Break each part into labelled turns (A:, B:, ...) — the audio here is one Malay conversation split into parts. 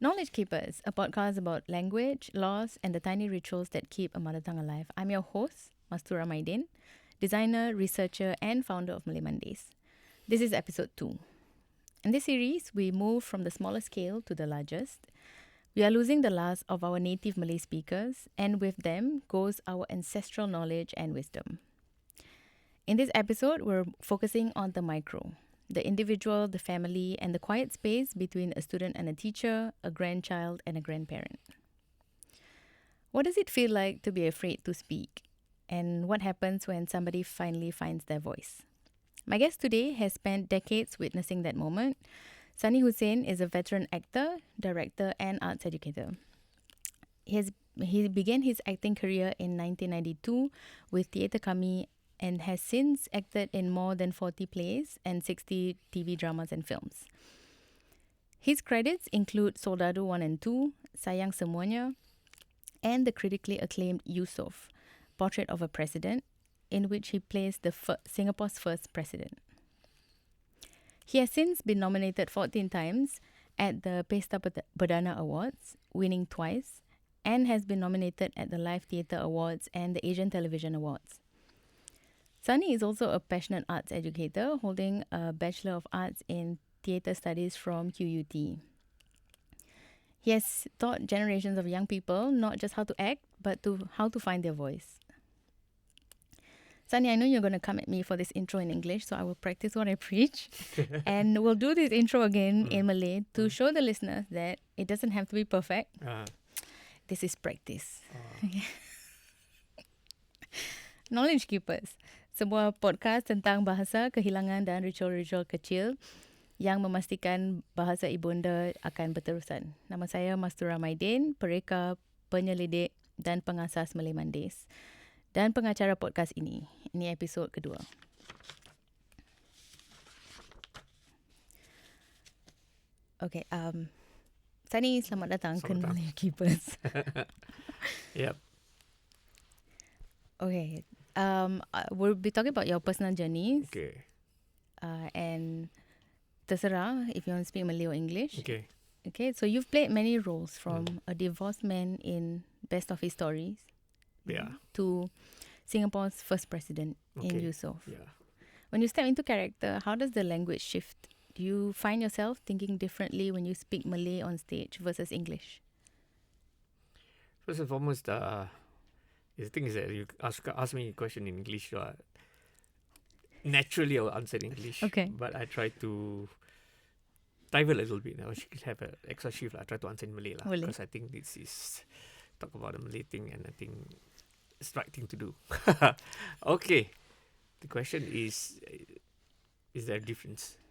A: Knowledge Keepers, a podcast about language, laws, and the tiny rituals that keep a mother tongue alive. I'm your host, Mastura Maidin, designer, researcher, and founder of Malay Mondays. This is episode 2. In this series, we move from the smaller scale to the largest. We are losing the last of our native Malay speakers, and with them goes our ancestral knowledge and wisdom. In this episode, we're focusing on the micro, the individual, the family, and the quiet space between a student and a teacher, a grandchild and a grandparent. What does it feel like to be afraid to speak? And what happens when somebody finally finds their voice? My guest today has spent decades witnessing that moment. Sunny Hussain is a veteran actor, director, and arts educator. He began his acting career in 1992 with Theatre Kami and has since acted in more than 40 plays and 60 TV dramas and films. His credits include Soldado 1 and 2, Sayang Semuanya, and the critically acclaimed Yusof, Portrait of a President, in which he plays Singapore's first president. He has since been nominated 14 times at the Pesta Perdana Awards, winning twice, and has been nominated at the Live Theatre Awards and the Asian Television Awards. Sunny is also a passionate arts educator, holding a Bachelor of Arts in Theatre Studies from QUT. He has taught generations of young people not just how to act, but how to find their voice. Sunny, I know you're going to come at me for this intro in English, so I will practice what I preach. And we'll do this intro again in Malay to show the listeners that it doesn't have to be perfect. This is practice. Knowledge Keepers, sebuah podcast tentang bahasa, kehilangan dan ritual-ritual kecil yang memastikan bahasa ibunda akan berterusan. Nama saya Mastura Maidin, pereka, penyelidik dan pengasas Malay Mondays dan pengacara podcast ini. Ini episod kedua. Okay, Sunny, selamat datang ke Knowledge Keepers.
B: Yep.
A: Okay. We'll be talking about your personal journeys.
B: Okay.
A: And terserah if you want to speak Malay or English.
B: Okay.
A: Okay, so you've played many roles from a divorced man in Best of His Stories
B: Yeah.
A: to Singapore's first president in
B: Okay.
A: Yusof.
B: Yeah.
A: When you step into character, how does the language shift? Do you find yourself thinking differently when you speak Malay on stage versus English?
B: First and foremost, the thing is that you ask me a question in English. Naturally, I'll answer in English.
A: Okay.
B: But I try to divert a little bit. I should have an extra shift. I try to answer in Malay
A: Boleh.
B: because I think this is talk about the Malay thing, and I think it's the right thing to do. Okay. The question is there a difference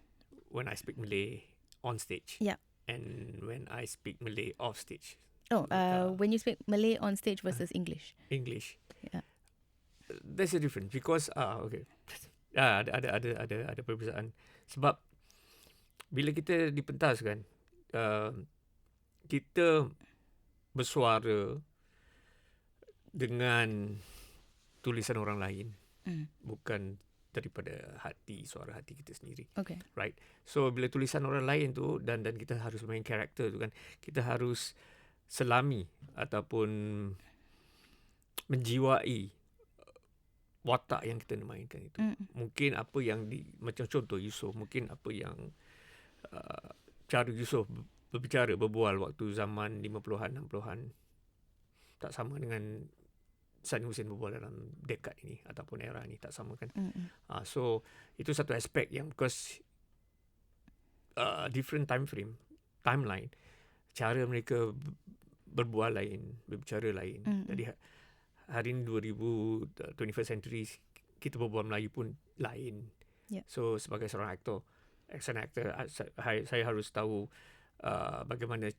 B: when I speak Malay on stage?
A: Yeah.
B: And when I speak Malay off stage?
A: Oh, when you speak Malay on stage versus English.
B: English.
A: Yeah.
B: There's a difference because okay. Ada perbezaan sebab bila kita dipentas kan, kita bersuara dengan tulisan orang lain, bukan daripada suara hati kita sendiri.
A: Okay.
B: Right. So bila tulisan orang lain tu dan kita harus main karakter tu kan, kita harus selami ataupun menjiwai watak yang kita nak mainkan itu. Mungkin apa yang macam contoh Yusof, mungkin apa yang cara Yusof berbual waktu zaman 50-an 60-an tak sama dengan Sunny Hussain berbual dalam dekad ini ataupun era ini, tak sama kan. So itu satu aspek yang because different timeline, cara mereka berbual lain, berbicara lain. Jadi hari ini 21st century, kita berbual Melayu pun lain.
A: Yeah.
B: So sebagai seorang aktor, saya harus tahu bagaimana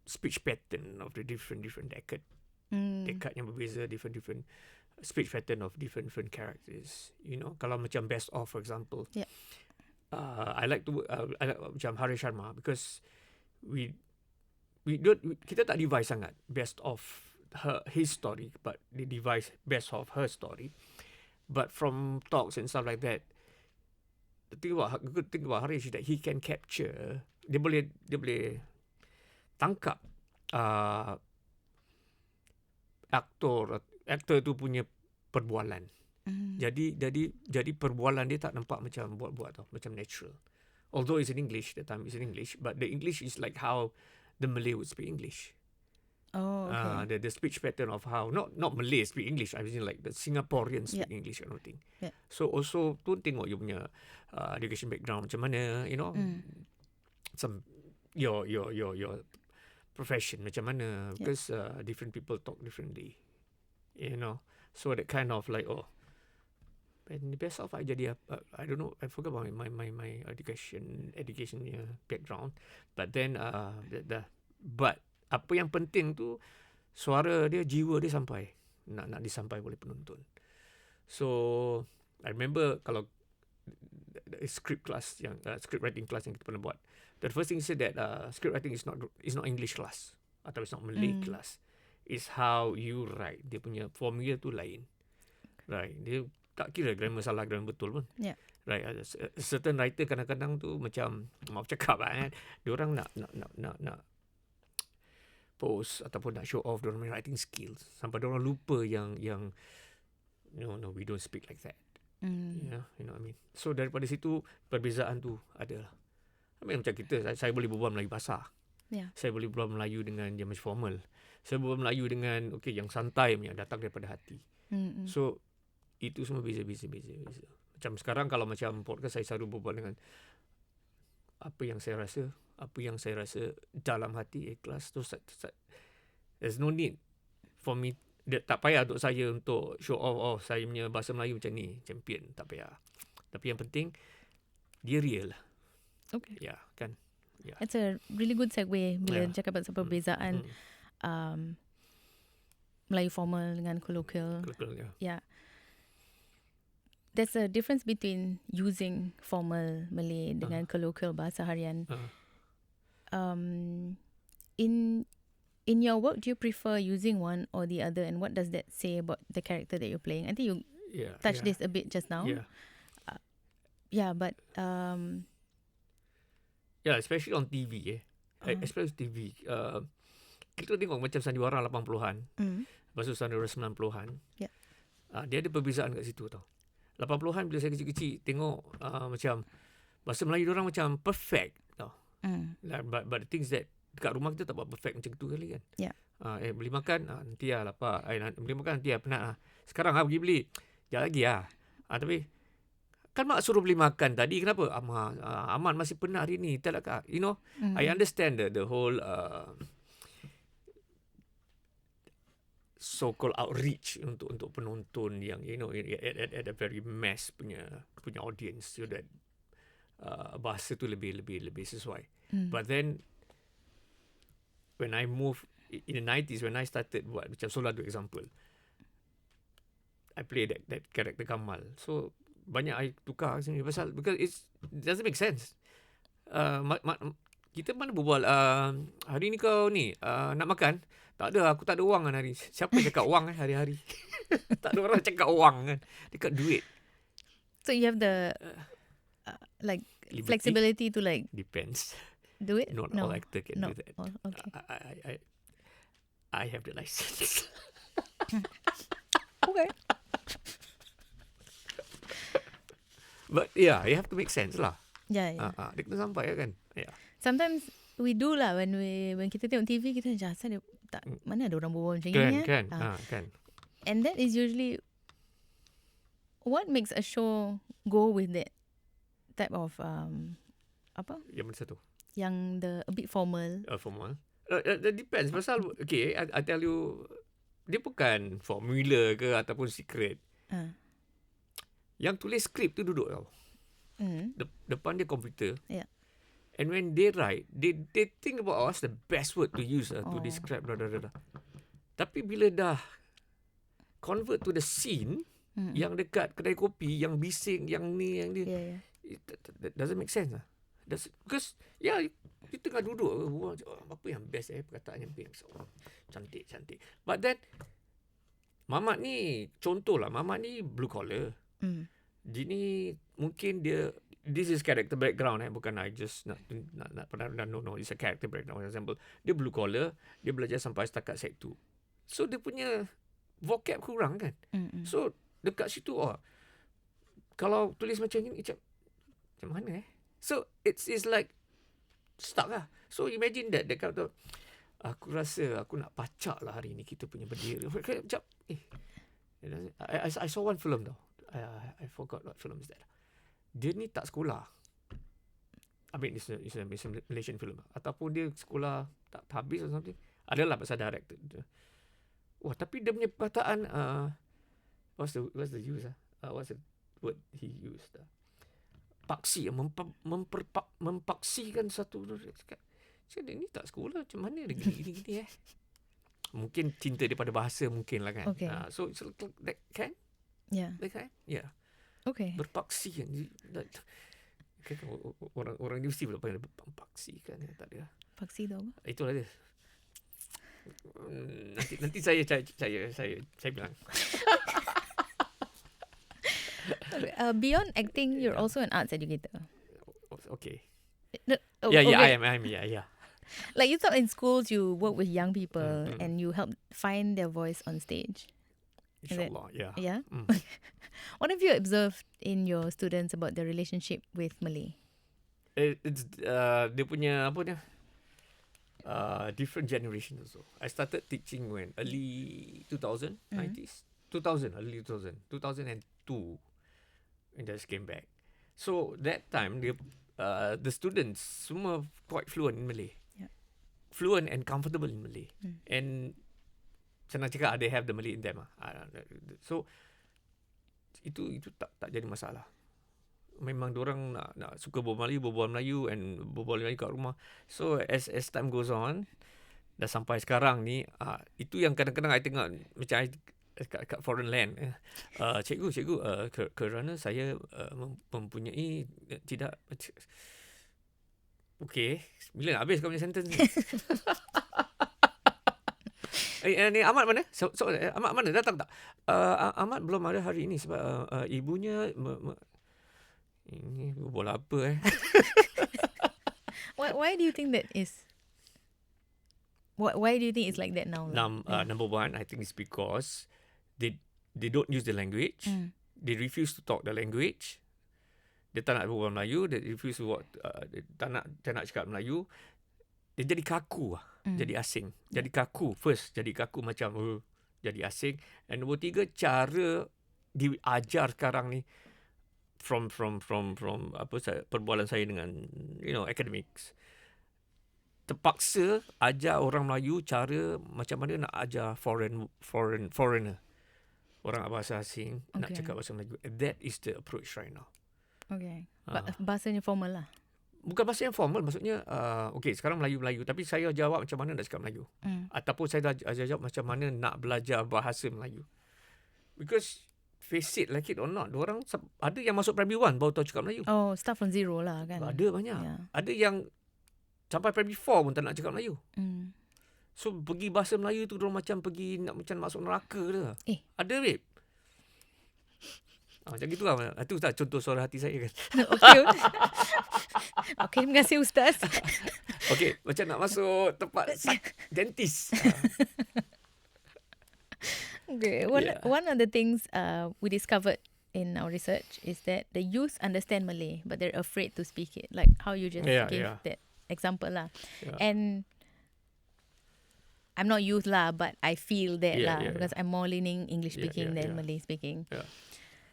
B: speech pattern of the different decade. Dekad yang berbeza, different speech pattern of different characters. You know, kalau macam Best Of, for example.
A: Yeah.
B: I like macam Haresh Sharma because kita tak devise sangat best of his story, but they devise best of her story. But from talks and stuff like that, the good thing about Harish is that he can capture dia boleh tangkap aktor tu punya perbualan. Jadi perbualan dia tak nampak macam buat-buat tau, macam natural. Although it's in English, that time it's in English, but the English is like how the Malay would speak English.
A: Oh, okay.
B: The speech pattern of how not Malay speak English, I mean like the Singaporean speak English kind of thing.
A: Yeah.
B: So also tu tengok you punya education background macam mana, you know, some your profession macam mana, because different people talk differently, you know. So that kind of like and the best of I jadi I don't know, I forgot about my education background, but then but apa yang penting tu suara dia, jiwa dia sampai nak disampai oleh penonton. So I remember kalau script writing class yang kita pernah buat, the first thing he said that script writing is not English class atau it's not Malay class. It's how you write. Dia punya formula tu lain. Right. Dia tak kira grammar salah, grammar betul pun.
A: Yeah.
B: Right. Certain writer kadang-kadang tu macam maaf cakap kan, dia orang nak post ataupun nak show off diorang writing skills sampai diorang lupa yang no, we don't speak like that. Yeah, you know what I mean. So daripada situ perbezaan tu ada lah. I mean, macam kita, saya boleh berbual Melayu basah.
A: Yeah.
B: Saya boleh berbual Melayu dengan yang macam formal. Saya berbual Melayu dengan yang santai punya, datang daripada hati. So itu semua beza. Macam sekarang kalau macam podcast, saya selalu berbual dengan apa yang saya rasa dalam hati, ikhlas tu. There's no need for me, tak payah untuk saya untuk show off saya punya bahasa Melayu macam ni, champion, tak payah. Tapi yang penting dia real lah.
A: Okay.
B: Ya, kan. Yeah.
A: It's a really good segue bila cakap pasal perbezaan Melayu formal dengan colloquial. Yeah. There's a difference between using formal Malay dengan colloquial bahasa harian. In your work, do you prefer using one or the other, and what does that say about the character that you're playing? I think you touched this a bit just now. But
B: especially on TV especially TV. Kita tengok macam sandiwara 80-an, lepas tu sandiwara 90-an. Dia ada perbezaan kat situ tau. 80-an bila saya kecil-kecil tengok macam bahasa Melayu diorang macam perfect tau. But the things that dekat rumah kita tak buat perfect macam tu kali kan. Beli makan nanti lah lapar. Beli makan nanti lah penat lah. Sekarang pergi beli. Sekejap lagi lah. Tapi kan mak suruh beli makan tadi, kenapa? Aman masih penat hari ni. Tak nak, you know. I understand the whole so-called outreach untuk penonton yang, you know, at a very mass punya audience, so that bahasa tu lebih sesuai. But then when I moved in the 90s, when I started buat macam Solar tu example, I play that character Kamal. So banyak I tukar sini pasal because it doesn't make sense. Kita mana berbual hari ni kau ni nak makan? Tak ada, aku tak ada wang kan hari. Siapa cakap wang hari-hari? Tak ada orang cakap wang kan. Dekat duit.
A: So you have the like liberty, flexibility to like
B: depends.
A: Do it?
B: Not all actor can do that.
A: Oh, okay.
B: I have the license.
A: Okay.
B: But yeah, you have to make sense lah.
A: Yeah.
B: Dia kena sampai kan. Yeah.
A: Sometimes we do lah when kita tengok TV, kita macam asal dia tak, mana ada orang berbual macam ni
B: kan.
A: And that is usually what makes a show go with that type of apa?
B: Yang mana satu?
A: Yang a bit formal.
B: Formal. That depends. Pasal okay, I tell you, dia bukan formula ke ataupun secret. Yang tulis skrip tu duduk tau. Depan dia komputer.
A: Yeah.
B: And when they write, they think about what's the best word to use to describe blah. Tapi bila dah convert to the scene, yang dekat kedai kopi, yang bising, yang ni, it doesn't make sense lah. Because you tengah duduk apa yang best perkataan yang best. Cantik. But then Mamat ni contoh lah, Mamat ni blue collar. Jadi mungkin dia this is character background bukan I just nak no, it's a character background. For example, dia blue collar, dia belajar sampai setakat set 2. So dia punya vocab kurang kan. So dekat situ kalau tulis macam ni macam mana So it's like stuck lah. So imagine that dia kata aku rasa aku nak pacak lah hari ni kita punya bendera. Sekejap I saw one film tau. I forgot what film is that. Dia ni tak sekolah. I mean it's a Malaysian film. Ataupun dia sekolah tak habis or something. Adalah pasal director. Wah, tapi dia punya perkataan what's the use what's the word he used? Paksi, mempaksikan satu. Saya ni tak sekolah, macam mana dia gini Mungkin cinta dia pada bahasa mungkin lah kan.
A: Okay.
B: So it's like that kan?
A: Yeah.
B: That kan? Yeah.
A: Okay.
B: Berpaksi kan. Orang ni mesti boleh berpaksi kan. Tak ada.
A: Paksi tu apa?
B: Itulah dia. Nanti saya bilang.
A: Beyond acting, you're also an arts educator.
B: Okay.
A: Okay.
B: I am. Yeah.
A: Like you thought in schools you work with young people and you help find their voice on stage.
B: InsyaAllah, yeah.
A: Yeah? What have you observed in your students about their relationship with Malay?
B: It's dia punya apa dia? Different generations also. I started teaching when early 2000, 90s. 2000, early 2000. 2002. And just came back. So that time the students semua quite fluent in Malay.
A: Yeah.
B: Fluent and comfortable in Malay. And senang cakap they have the Malay in them. So itu tak jadi masalah. Memang diorang nak suka berbual Melayu and berbual Melayu kat rumah. So as time goes on, dah sampai sekarang ni, itu yang kadang-kadang I tengok macam I kat foreign land. Cikgu, kerana saya mempunyai tidak. Okay, bila nak habis kau punya sentence ni? Ni Ahmad mana? Ahmad mana? Datang tak? Ahmad belum ada hari ini sebab ibunya ini bola apa
A: Why do you think that is? Why do you think it's like that now?
B: Number one, I think it's because they don't use the language. They refuse to talk the language. Dia tak nak berbual Melayu. They refuse to walk, tak nak cakap Melayu. Dia jadi kaku lah. Jadi asing. Jadi kaku. First, jadi kaku macam jadi asing. And nombor 3, cara diajar sekarang ni from perbualan saya dengan academics. Terpaksa ajar orang Melayu cara macam mana nak ajar foreigner. Orang bahasa asing nak cakap bahasa Melayu. That is the approach right now.
A: Okay. Bahasanya formal lah.
B: Bukan bahasa yang formal, maksudnya okay, sekarang Melayu tapi saya jawab macam mana nak cakap Melayu. Ataupun saya jawab macam mana nak belajar bahasa Melayu. Because face it, like it or not, diorang ada yang masuk primary 1 baru tahu cakap Melayu.
A: Oh, start from zero lah kan.
B: Ada banyak. Yeah. Ada yang sampai primary 4 pun tak nak cakap Melayu. So pergi bahasa Melayu tu diorang macam pergi macam masuk neraka dah. Ada babe. Macam gitu lah. Itu tak contoh suara hati saya kan.
A: Okay, terima kasih Ustaz.
B: Okay, macam nak masuk tempat dentist.
A: Okay, one of the things we discovered in our research is that the youth understand Malay, but they're afraid to speak it. Like how you just gave that example lah.
B: Yeah.
A: And I'm not youth lah, but I feel that because I'm more leaning English speaking than Malay speaking.
B: Yeah.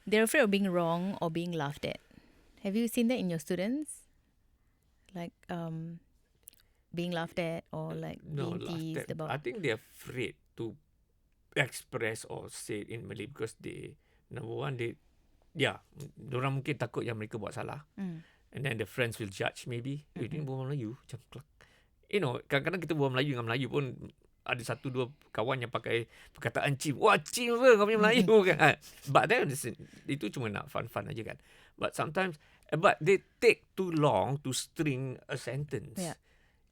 A: They're afraid of being wrong or being laughed at. Have you seen that in your students? Like being laughed at or like being teased about?
B: I think they're afraid to express or say it in Malay because number one, diorang mungkin takut yang mereka buat salah. And then the friends will judge maybe. You didn't berbual Melayu. Macam, kadang-kadang kita berbual Melayu dengan Melayu pun ada 1-2 kawan yang pakai perkataan cim. Wah, cim apa kau punya Melayu kan. But then itu cuma nak fun-fun aja kan. But sometimes they take too long to string a sentence.
A: Yeah.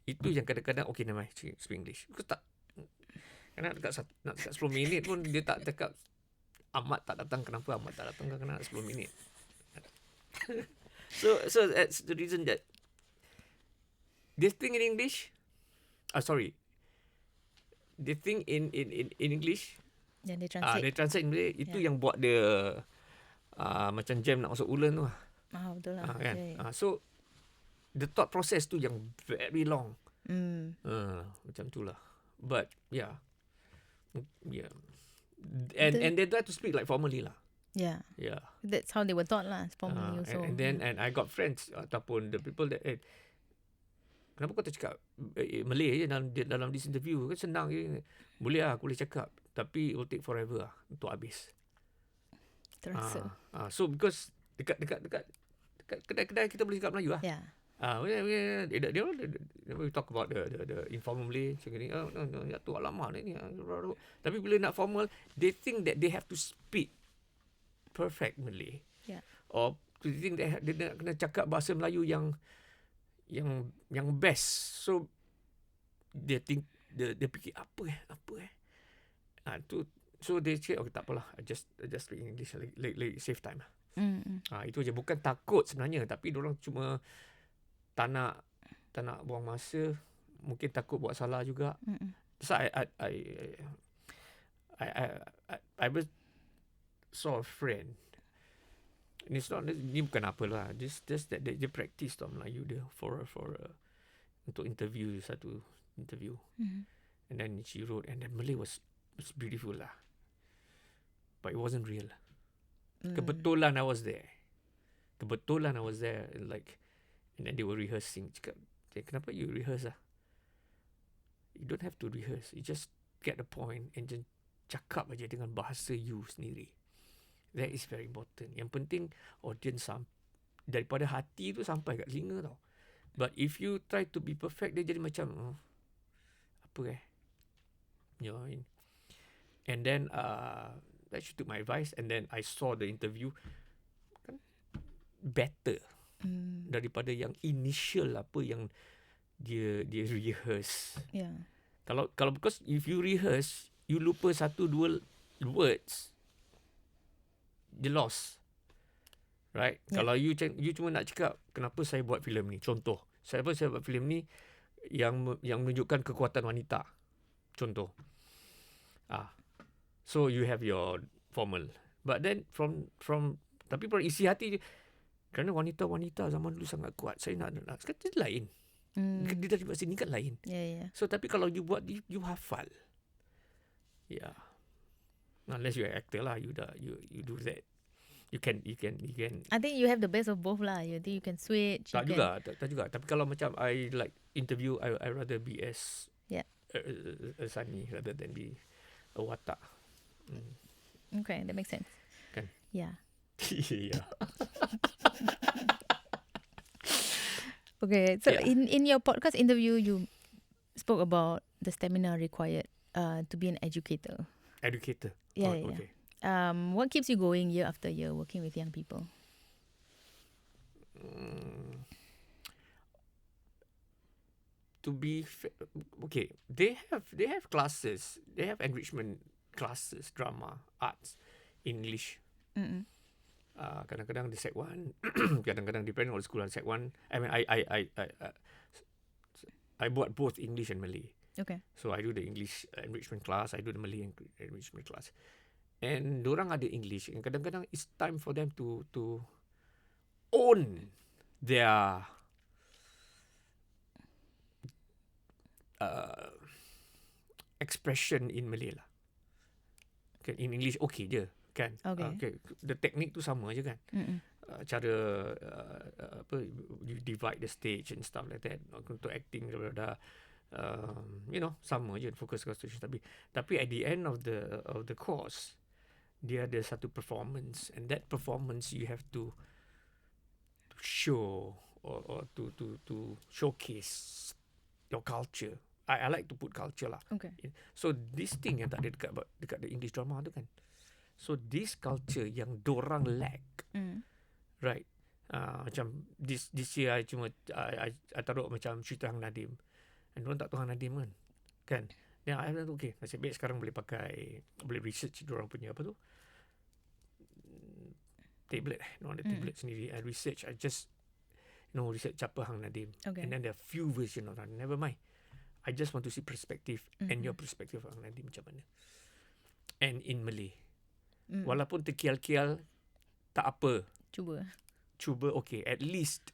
B: Itu yang kadang-kadang okay, never mind, speak English. Because tak nak dekat 10 minit pun dia tak cakap Ahmad tak datang, kenapa Ahmad tak datang, kena 10 minit. So that's the reason that they think in English. Sorry. They think in English.
A: Then they translate.
B: They translate in Malay. Itu yang buat dia macam jam nak masuk ulen tu lah.
A: Betul lah.
B: Kan?
A: Yeah.
B: So the thought process tu yang very long. Macam tu lah. But yeah. And they try to speak like formally lah.
A: Yeah.
B: Yeah.
A: That's how they were taught lah, formally also.
B: And I got friends ataupun the people that kenapa kau tak cakap Malay je dalam this interview? Kan senang je. Boleh lah, aku boleh cakap. Tapi it will take forever lah untuk habis.
A: Terasa.
B: So because dekat kedai-kedai kita boleh cakap Melayu lah.
A: Yeah.
B: We talk about the informal Malay. Macam ni, ya tu alamak ni. Tapi bila nak formal, they think that they have to speak perfect Malay.
A: Yeah.
B: Or they think that dia nak kena cakap bahasa Melayu yang best. So dia think dia fikir apa tu. So they say okay, tak apalah, I just speak English like save time lah. Itu je, bukan takut sebenarnya, tapi diorang cuma tak nak buang masa, mungkin takut buat salah juga. So I saw a friend. Ni bukan apalah, just that dia practice tau Melayu dia for untuk interview, satu interview. And then she wrote, and then Malay was beautiful lah, but it wasn't real. Kebetulan I was there, like, and then they were rehearsing. Cakap, kenapa you rehearse lah? You don't have to rehearse, you just get the point and just cakap aja dengan bahasa you sendiri. That is very important. Yang penting audience daripada hati tu sampai kat telinga tau. But if you try to be perfect, dia jadi macam you know. And then she took my advice, and then I saw the interview kan better daripada yang initial apa yang dia rehearse.
A: Yeah.
B: Kalau because if you rehearse, you lupa satu dua words, you lost. Right? Yeah. Kalau you cuma nak cakap kenapa saya buat filem ni. Contoh, saya buat filem ni yang menunjukkan kekuatan wanita. Contoh. So you have your formal. But then tapi isi hati, kerana wanita-wanita zaman dulu sangat kuat, saya nak sekarang dia lain. Dia dari buat sini kan lain.
A: Yeah.
B: So tapi kalau you buat, you hafal. Yeah. Unless you're an actor lah, you do that. You can.
A: I think you have the best of both lah. You think you can switch.
B: Tak juga. Tapi kalau macam I like interview, I rather be as a Sunny rather than be a watak.
A: Okay, that makes sense.
B: Kan?
A: Yeah.
B: Yeah.
A: Okay, so in your podcast interview, you spoke about the stamina required to be an educator.
B: Educator.
A: Yeah.
B: Okay.
A: What keeps you going year after year working with young people?
B: To be okay, they have classes. They have enrichment classes, drama, arts, English. Kadang-kadang di Sec 1, kadang-kadang depending on the school. Sec 1, I mean, I buat both English and Malay.
A: Okay.
B: So I do the English enrichment class, I do the Malay enrichment class. And dorang ada English, and kadang-kadang it's time for them to own their expression in Malay lah. Okay, in English okay je kan. Okay. The technique tu sama je kan. Cara you divide the stage and stuff like that. Untuk acting daripada sama je, fokus concentration. Tapi at the end of the course, dia ada satu performance, and that performance you have to show or to showcase your culture. I like to put culture lah.
A: Okay.
B: So this thing yang tak ada dekat the English drama tu kan. So this culture yang dorang lack. Right. Macam this year I taruh macam cerita Hang Nadim. And dorang tak tahu Hang Nadim kan. Then I thought okay, nasib baik sekarang boleh research dorang punya apa tu, tablet. Dorang ada tablet sendiri. I research, I just no research apa Hang Nadim.
A: Okay.
B: And then there are few version of Hang Nadim. Never mind. I just want to see perspective and your perspective of Hang Nadim macam mana. And in Malay. Walaupun terkial-kial, tak apa. Cuba, okay. At least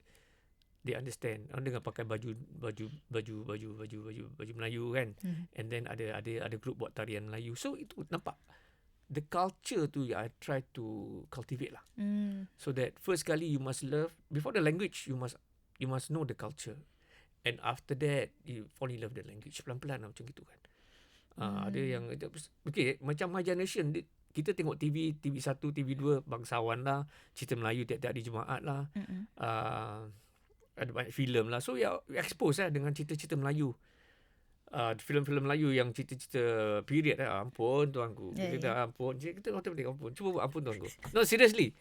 B: they understand. Orang dengan pakai baju Melayu kan. And then ada group buat tarian Melayu. So itu nampak. The culture tu I try to cultivate lah. So that first kali you must love, before the language you must know the culture. And after that you fall in love the language. Pelan-pelan lah macam gitu kan. Ada yang okay, macam my generation, kita tengok TV 1, TV 2 bangsawan lah, cerita Melayu tiap-tiap hari Jumaat lah. Ada banyak filem lah. So we expose lah dengan cerita-cerita Melayu. Filem-filem Melayu yang cerita-cerita period lah. Ampun tuanku. Kita dah ampun. Kita automatik ampun. Cuba buat ampun tuanku. No, seriously.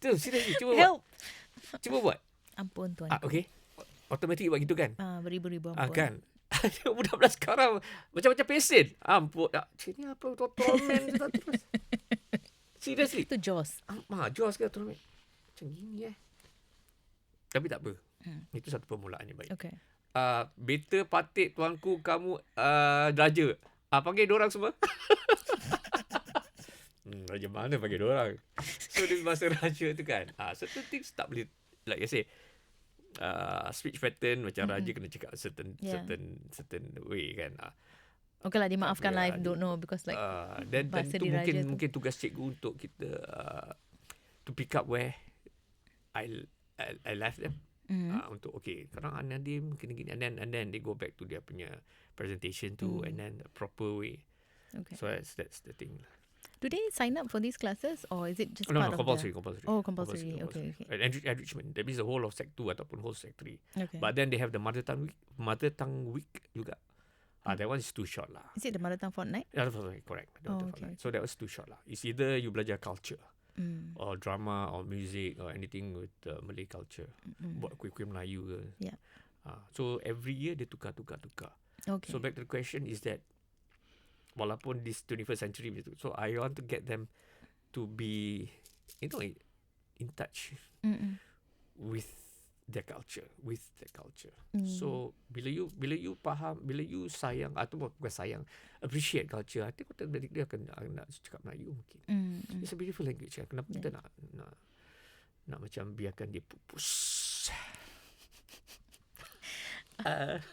B: Seriously. Cuba buat. Cuba buat.
A: Ampun tuanku.
B: Okay. Automatik buat gitu kan.
A: Beribu-ribu ampun.
B: Kan. Budak-budak sekarang macam-macam pesen. Ampun. Ini apa? Torment terus. Seriously.
A: Itu Jaws.
B: Jaws ke torment. Macam gini Tapi tak apa. Itu satu permulaan yang baik.
A: Okay.
B: Beta patik tuanku kamu raja. Panggil diorang semua. Raja mana panggil diorang? So dia bahasa raja tu kan. Certain things tak boleh, like I say, speech pattern macam raja kena cakap certain way kan.
A: Okay lah, dimaafkan lah if don't know, because like
B: dan itu mungkin tugas cikgu untuk kita to pick up where I left them. Untuk okay, sekarang Nadim gini-gini, and then they go back to their punya presentation tu, and then the proper way.
A: Okay.
B: So that's the thing.
A: Do they sign up for these classes, or is it just
B: No,
A: part of
B: compulsory.
A: Oh, compulsory. Okay.
B: Enrichment. That means the whole of Sec 2 ataupun whole Sec 3.
A: Okay.
B: But then they have the mother tongue week juga. That one is too short lah.
A: Is it the mother tongue fortnight?
B: Yeah, correct.
A: Okay.
B: So that was too short lah. It's either you belajar culture, or drama, or music, or anything with Malay culture. Buat kuih-kuih Melayu ke.
A: Yeah.
B: So every year dia tukar.
A: Okay.
B: So back to the question is that, walaupun this 21st century, so I want to get them to be, in touch with their culture, So bila you faham, bila you sayang, atau bukan sayang, appreciate culture, I think automatically dia akan nak cakap Melayu mungkin. It's a beautiful language. Kenapa kita nak macam biarkan dia pupus?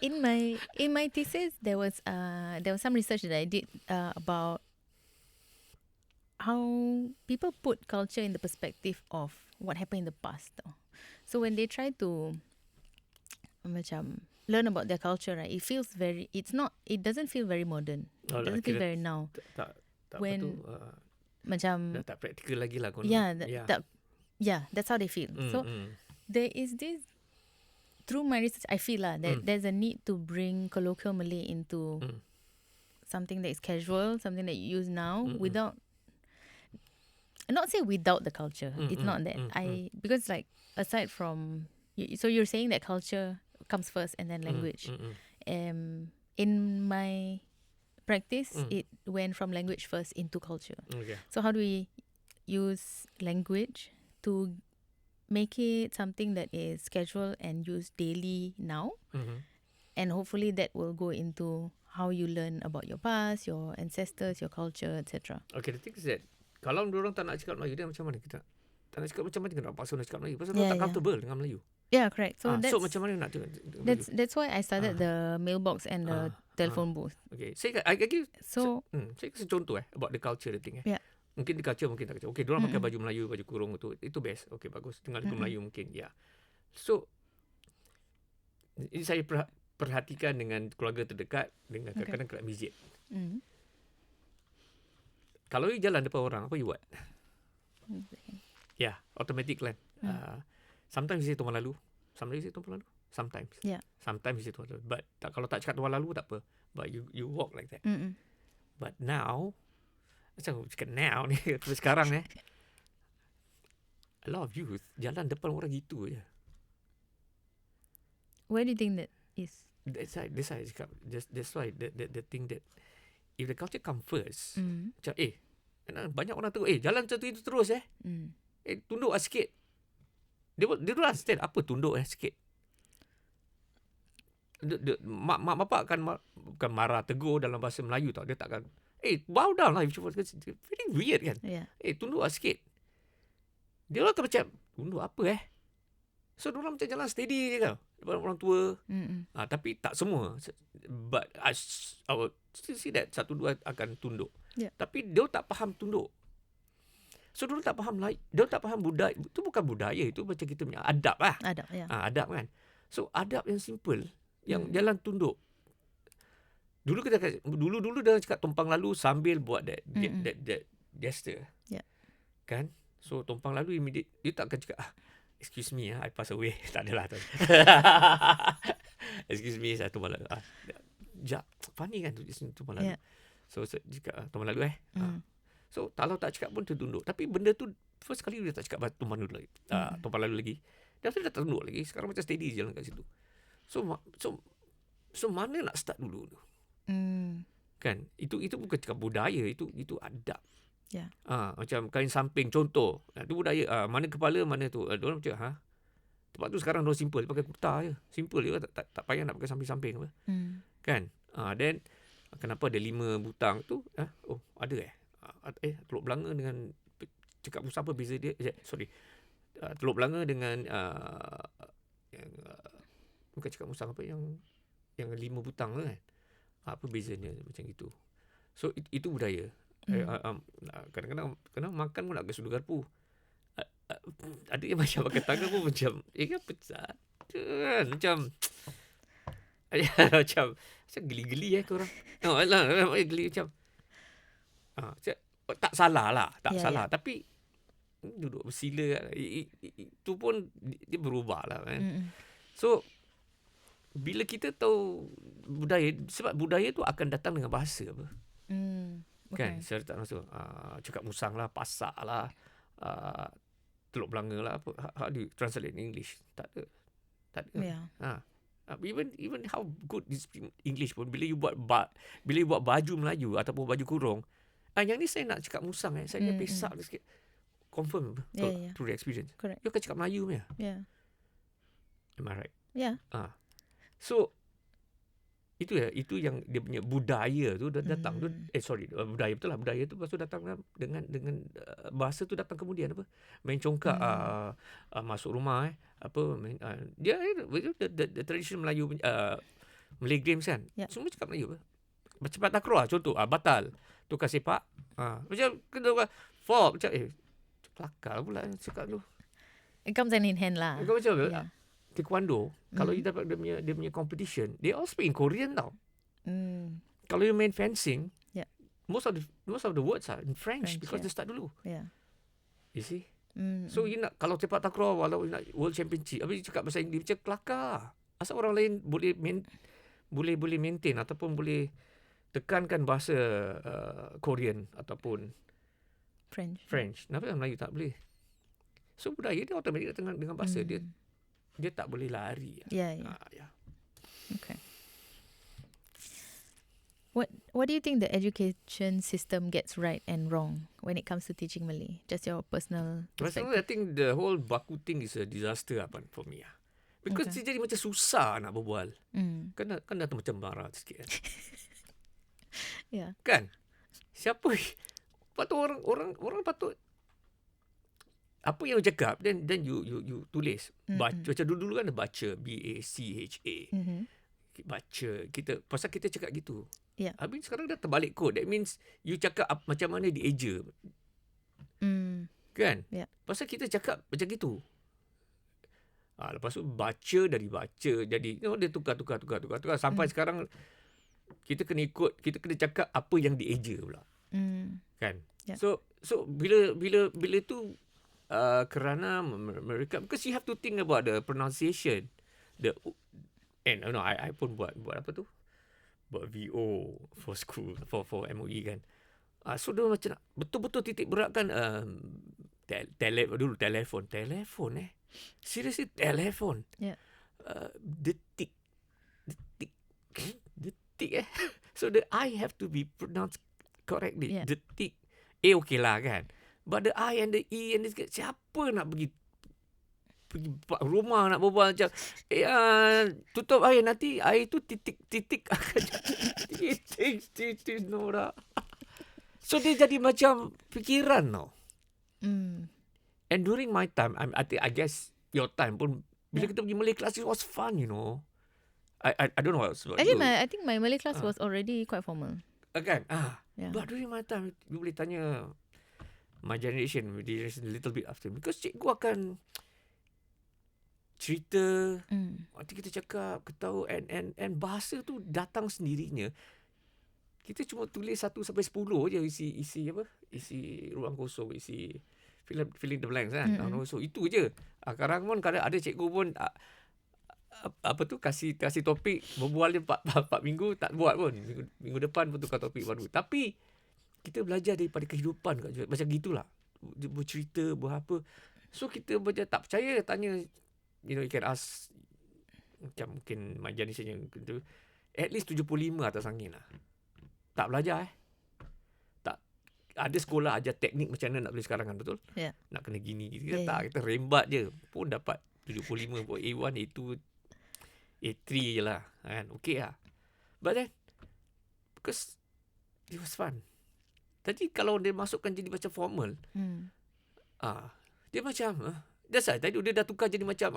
A: In my thesis, there was some research that I did about how people put culture in the perspective of what happened in the past. So when they try to macam learn about their culture, right, it doesn't feel very modern. It doesn't feel very now. When macam
B: dah tak practical lagi lah.
A: That's how they feel. So there is this. Through my research, I feel that there's a need to bring colloquial Malay into something that is casual, something that you use now, without, not say without the culture. It's not that. Because like, aside from, so you're saying that culture comes first and then language. In my practice, it went from language first into culture.
B: Okay.
A: So how do we use language to make it something that is casual and used daily now, and hopefully that will go into how you learn about your past, your ancestors, your culture, etc.
B: Okay, the thing is that kalau diorang tak nak cakap Melayu, dia macam mana kita tak nak cakap, macam mana kita nak paksa nak cakap Melayu? Pasal diorang tak comfortable dengan Melayu.
A: Yeah, correct. So
B: so macam mana nak cakap Melayu?
A: That's why I started the mailbox and the telephone booth.
B: Okay, I give
A: so
B: saya kasih contoh about the culture the thing.
A: Yeah.
B: Mungkin di culture, mungkin tak culture. Okay, diorang pakai baju Melayu, baju kurung itu best. Okay, bagus. Tinggal lagu Melayu mungkin, ya. So, ini saya perhatikan dengan keluarga terdekat, dengan kadang-kadang kelab masjid. Kalau you jalan depan orang, apa you buat? Yeah, automatic kan. Sometimes you say tuan lalu. Sometimes you say tuan lalu. Sometimes.
A: Yeah.
B: Sometimes you say tuan lalu. But kalau tak cakap tuan lalu, tak apa. But you walk like that. But now, macam cakap now ni, sekarang a lot of youth jalan depan orang gitu je.
A: Where do you think that is?
B: That's why I cakap. That's why the thing that if the culture come first, macam banyak orang tengok jalan satu itu terus tunduk sikit. Dia don't understand apa tunduk sikit. Mak bapak akan bukan marah, tegur dalam bahasa Melayu tau. Dia takkan, bow down lah. Very weird kan. Tunduk lah sikit. Dia akan macam, tunduk apa So, diorang macam jalan steady je tau. Depan orang tua. Tapi tak semua. But I would still see that 1-2 akan tunduk. Tapi dia tak faham tunduk. So, diorang tak faham dia tak faham budaya. Itu bukan budaya. Itu macam kita punya adab lah.
A: Adab, ya.
B: Adab kan. So, adab yang simple. Yang jalan tunduk. Dulu dia cakap tumpang lalu sambil buat that gesture. Kan? So, tumpang lalu immediate. Dia tak akan cakap, excuse me, I pass away. Tak adalah. Excuse me, saya tumpang lalu. Funny kan tumpang lalu. So, dia cakap, tumpang lalu So, kalau tak cakap pun tertunduk. Tapi benda tu, first kali dia tak cakap tumpang lalu lagi. Tumpang lalu lagi. Dia dah tunduk lagi. Sekarang macam steady jalan kat situ. So mana nak start dulu tu? Kan? Itu bukan cakap budaya. Itu adab. Macam kain samping contoh. Itu budaya. Mana kepala, mana tu. Diorang macam, tempat tu sekarang diorang simple. Dia pakai kurta je. Simple je. Tak payah nak pakai samping-samping apa. Kan? Then, kenapa ada 5 butang tu? Ada Teluk Belanga dengan cakap Musa apa beza dia? Teluk Belanga dengan yang bukan cakap Musa apa yang 5 butang tu kan. Apa bezanya macam gitu. So itu budaya. Kadang-kadang makan pun agak sudu garpu. Ada yang macam pakai tangan pun macam pecah. Macam macam geli-geli korang. Geli macam tak salah lah. Salah. Tapi duduk bersila itu pun dia berubah lah kan. So bila kita tahu budaya, sebab budaya tu akan datang dengan bahasa apa. Kan? Saya tak masuk. Cakap Musang lah, Pasak lah, Teluk Belanga lah. How do you translate in English? Tak ada. Even how good is English pun, bila you buat baju Melayu ataupun baju kurung, yang ni saya nak cakap Musang saya pesak sikit. Confirm through the experience.
A: Correct.
B: You akan cakap Melayu punya. Am I right? So itu yang dia punya budaya tu datang tu budaya betul lah, budaya tu lepas tu datang dengan bahasa tu datang kemudian apa main congkak masuk rumah dia the tradition Melayu Malay games kan semua cakap Melayu apa cepat takraw contoh batal tukar sepak macam kena fall macam kelakar pula cakap tu
A: it comes hand in hand lah
B: macam taekwondo kalau you dapat dia punya competition, they all speak in Korean tau. Kalau you main fencing, most of the words are in French because they start dulu. You see? So you nak kalau sepak takraw walau you nak world championship, habis you cakap bahasa Inggeris macam kelakar. Asal orang lain boleh maintain ataupun boleh tekankan bahasa Korean ataupun French. Kenapa Melayu tak boleh? So budaya dia automatik datang dengan bahasa dia tak boleh lari.
A: Okay. What do you think the education system gets right and wrong when it comes to teaching Malay? Just your personal perspective.
B: I think the whole baku thing is a disaster for me. Because dia jadi macam susah nak berbual. Kan datang macam marah sikit. Kan? Siapa patut orang patut apa yang you cakap then you tulis baca macam dulu kan ada baca BACHA baca kita pasal kita cakap gitu habis sekarang dah terbalik kod that means you cakap macam mana dieja kan pasal kita cakap macam gitu lepas tu baca dari baca jadi dia tukar sampai sekarang kita kena ikut kita kena cakap apa yang dieja pula kan so bila tu kerana mereka because you have to think about the pronunciation I pun buat apa tu buat VO for school for MOE kan so dia macam betul-betul titik beratkan telefon seriously telefon detik so the I have to be pronounced correctly detik okay lah kan. But the I and the E and this, siapa nak pergi pergi rumah nak berbual macam tutup air, nanti air tu titik akan jadi titik Nora. So dia jadi macam fikiran tau. And during my time, I guess your time pun, bila kita pergi Malay class, it was fun, you know. I don't know what else.
A: Actually, I think my Malay class was already quite formal.
B: Kan?
A: Yeah.
B: But during my time, you boleh tanya my generation a little bit after. Because cikgu akan cerita, nanti kita cakap, ketawa, and bahasa tu datang sendirinya. Kita cuma tulis 1 sampai 10 je isi apa? Isi ruang kosong, isi filling the blanks kan. So itu je. Sekarang pun kadang ada cikgu pun apa tu kasih topik, berbual dia 4 minggu tak buat pun. Minggu depan pun tukar topik baru. Tapi kita belajar daripada kehidupan macam gitulah. Bercerita, berapa. So kita macam tak percaya, tanya, you know, you can ask macam mungkin my generation yang tu, at least 75 atas angin lah. Tak belajar tak ada sekolah ajar teknik macam mana nak tulis karangan, betul?
A: Yeah.
B: Nak kena gini. Kita rembat je pun dapat 75 buat A1, A2, A3 je lah kan. Okay lah. But then because it was fun. Tadi kalau dia masukkan jadi macam formal, dia macam that's why tadi dia dah tukar jadi macam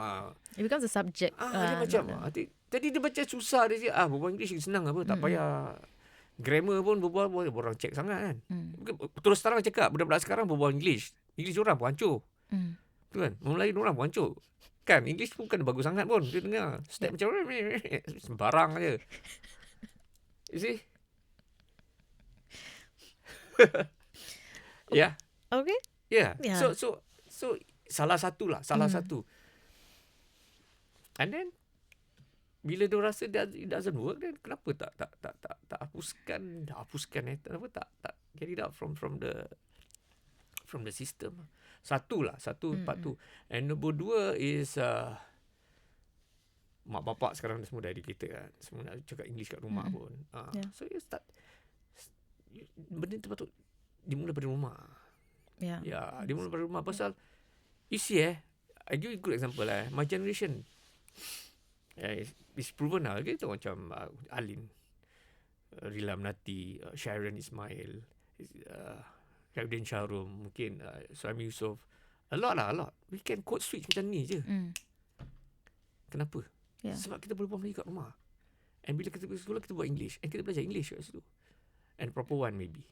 A: it becomes a subject.
B: Dia macam tadi dia macam susah dia berbual English senang apa, tak payah grammar pun berbual orang check sangat kan. Terus terang cakap budak-budak sekarang berbual English orang pun hancur. Tu kan, Melayu orang pun hancur. Kan English pun bukan bagus sangat pun. Dia dengar step macam sembarang aja. You see? Yeah.
A: Okay.
B: Yeah.
A: Yeah.
B: So salah satu. And then bila dia rasa it doesn't work, then kenapa tak hapuskan kenapa tak get it out from the system. Satu part tu. And nombor 2 is mak bapak sekarang dah semua dah educated kan. Semua nak cakap English kat rumah pun. So you start benda tu patut dimulai dari rumah. Dimulai dari rumah. Pasal you see I give you a good example my generation it's proven lah. Kita macam Alin, Rila Nati, Sharon Ismail, Syafdin Sharum, mungkin Suami Yusof, a lot. We can code switch macam ni je. Kenapa? Sebab kita boleh buat Melayu kat rumah. And bila kita pergi sekolah, kita buat English, and kita belajar English kat situ. And proper one maybe.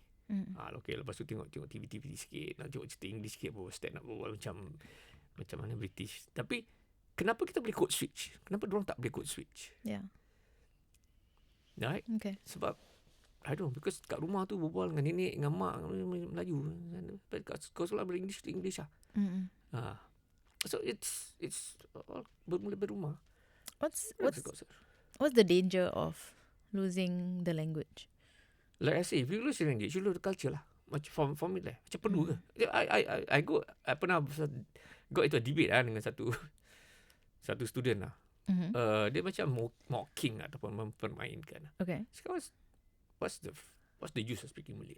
B: Okay, lepas tu tengok TV sikit, nak tengok cerita English sikit, stand up berbual macam mana British. Tapi kenapa kita boleh code switch? Kenapa diorang tak boleh code switch? Right?
A: Okay.
B: Sebab I don't know, because kat rumah tu berbual dengan nenek, dengan mak Melayu. Kat sekolah boleh English lah. So it's all bermula dari rumah.
A: What's the danger of losing the language?
B: Like I say, if you lose the language, you lose the culture lah. Macam for me lah. Macam perlu ke? I pernah got into a debate dengan satu student lah. Dia macam mocking ataupun mempermainkan.
A: Okay.
B: Sekarang what's the use of speaking Malay?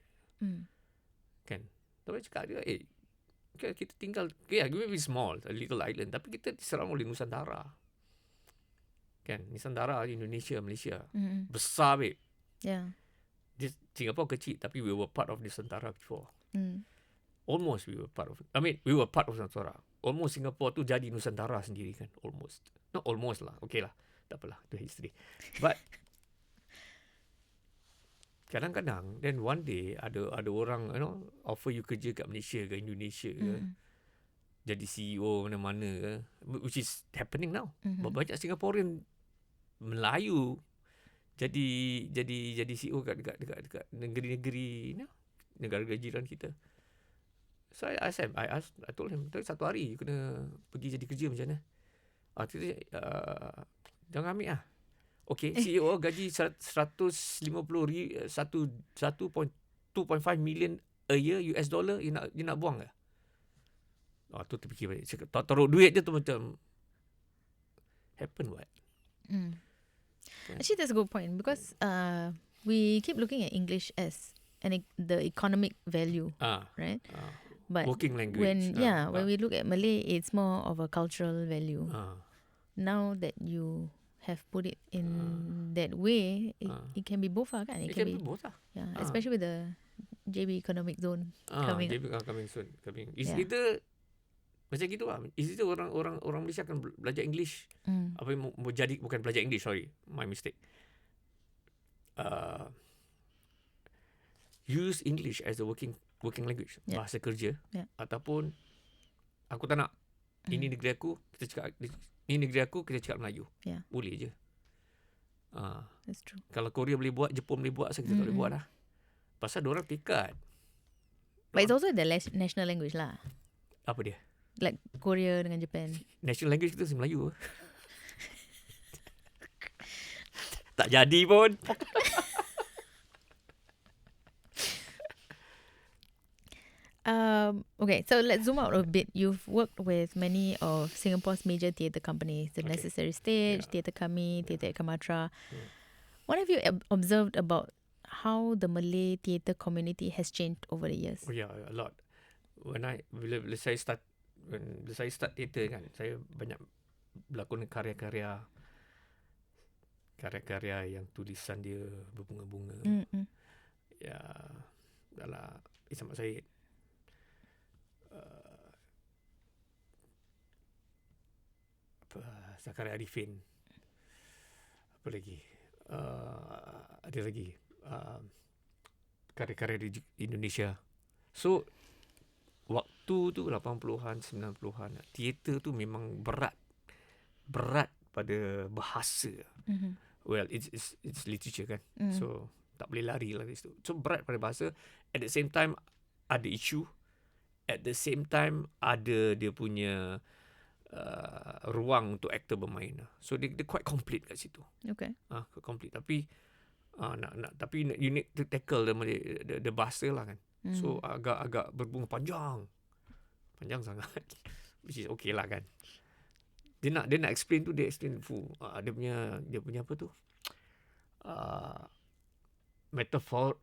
B: Kan? Tapi cakap dia, kita tinggal, maybe small, a little island, tapi kita diserang oleh Nusantara. Kan? Nusantara, Indonesia, Malaysia. Besar, babe.
A: Yeah.
B: Singapore kecil, tapi we were part of Nusantara before. Almost we were part of Nusantara. Almost Singapore tu jadi Nusantara sendiri kan. Not almost lah. Okay lah. Tak apalah. Itu history. But kadang-kadang, then one day ada orang, offer you kerja kat Malaysia ke Indonesia ke, jadi CEO mana-mana ke, which is happening now. Banyak Singaporean Melayu jadi CEO dekat negeri-negeri, negara jiran kita. So I told him, satu hari you kena pergi jadi kerja macam mana? Jangan ambil lah. Okay, CEO gaji 1.2.5 million a year US dollar, you nak buang ke? Tu terfikir balik. Taruh duit je tu macam happen what?
A: Actually, that's a good point because we keep looking at English as the economic value, right? But
B: Working language.
A: when we look at Malay, it's more of a cultural value. Now that you have put it in that way, it can be both kan?
B: It can be both lah.
A: Yeah, especially with the JB Economic Zone coming up.
B: JB coming soon. It's
A: Yeah.
B: either macam gitu lah. It's either orang Malaysia akan belajar English. Apa yang mau jadi, bukan belajar English, sorry. My mistake. Use English as a working language, bahasa kerja, ataupun aku tak nak, ini negeri aku, kita cakap Melayu. Boleh je.
A: That's true.
B: Kalau Korea boleh buat, Jepun boleh buat, kita tak boleh buat lah. Pasal diorang tekad.
A: But it's also the national language lah.
B: Apa dia?
A: Like Korea dengan Japan.
B: National language kita Melayu. Tak jadi pun.
A: Okay, so let's zoom out a bit. You've worked with many of Singapore's major theatre companies, The Necessary Stage, Theatre Kami, Theatre Kamatra. What have you observed about how the Malay theatre community has changed over the years?
B: Oh yeah, a lot. Bila saya start theatre kan, saya banyak berlakon karya-karya yang tulisan dia berbunga-bunga. Ya, dalam Ismail Said, Zakaria Arifin, apa lagi, ada lagi karya-karya di Indonesia. So waktu tu 80-an 90-an, teater tu memang berat pada bahasa. Well, it's literature kan. So tak boleh lari lah dari situ. So berat pada bahasa. At the same time ada isu. At the same time ada dia punya ruang untuk aktor bermain. So dia quite complete kat situ.
A: Okay.
B: Quite complete. Tapi tapi you need to tackle the bahasa lah kan. So agak berbunga panjang sangat. Which is okay lah kan. Dia nak explain tu, dia explain full. Dia punya apa tu? Metaphorical.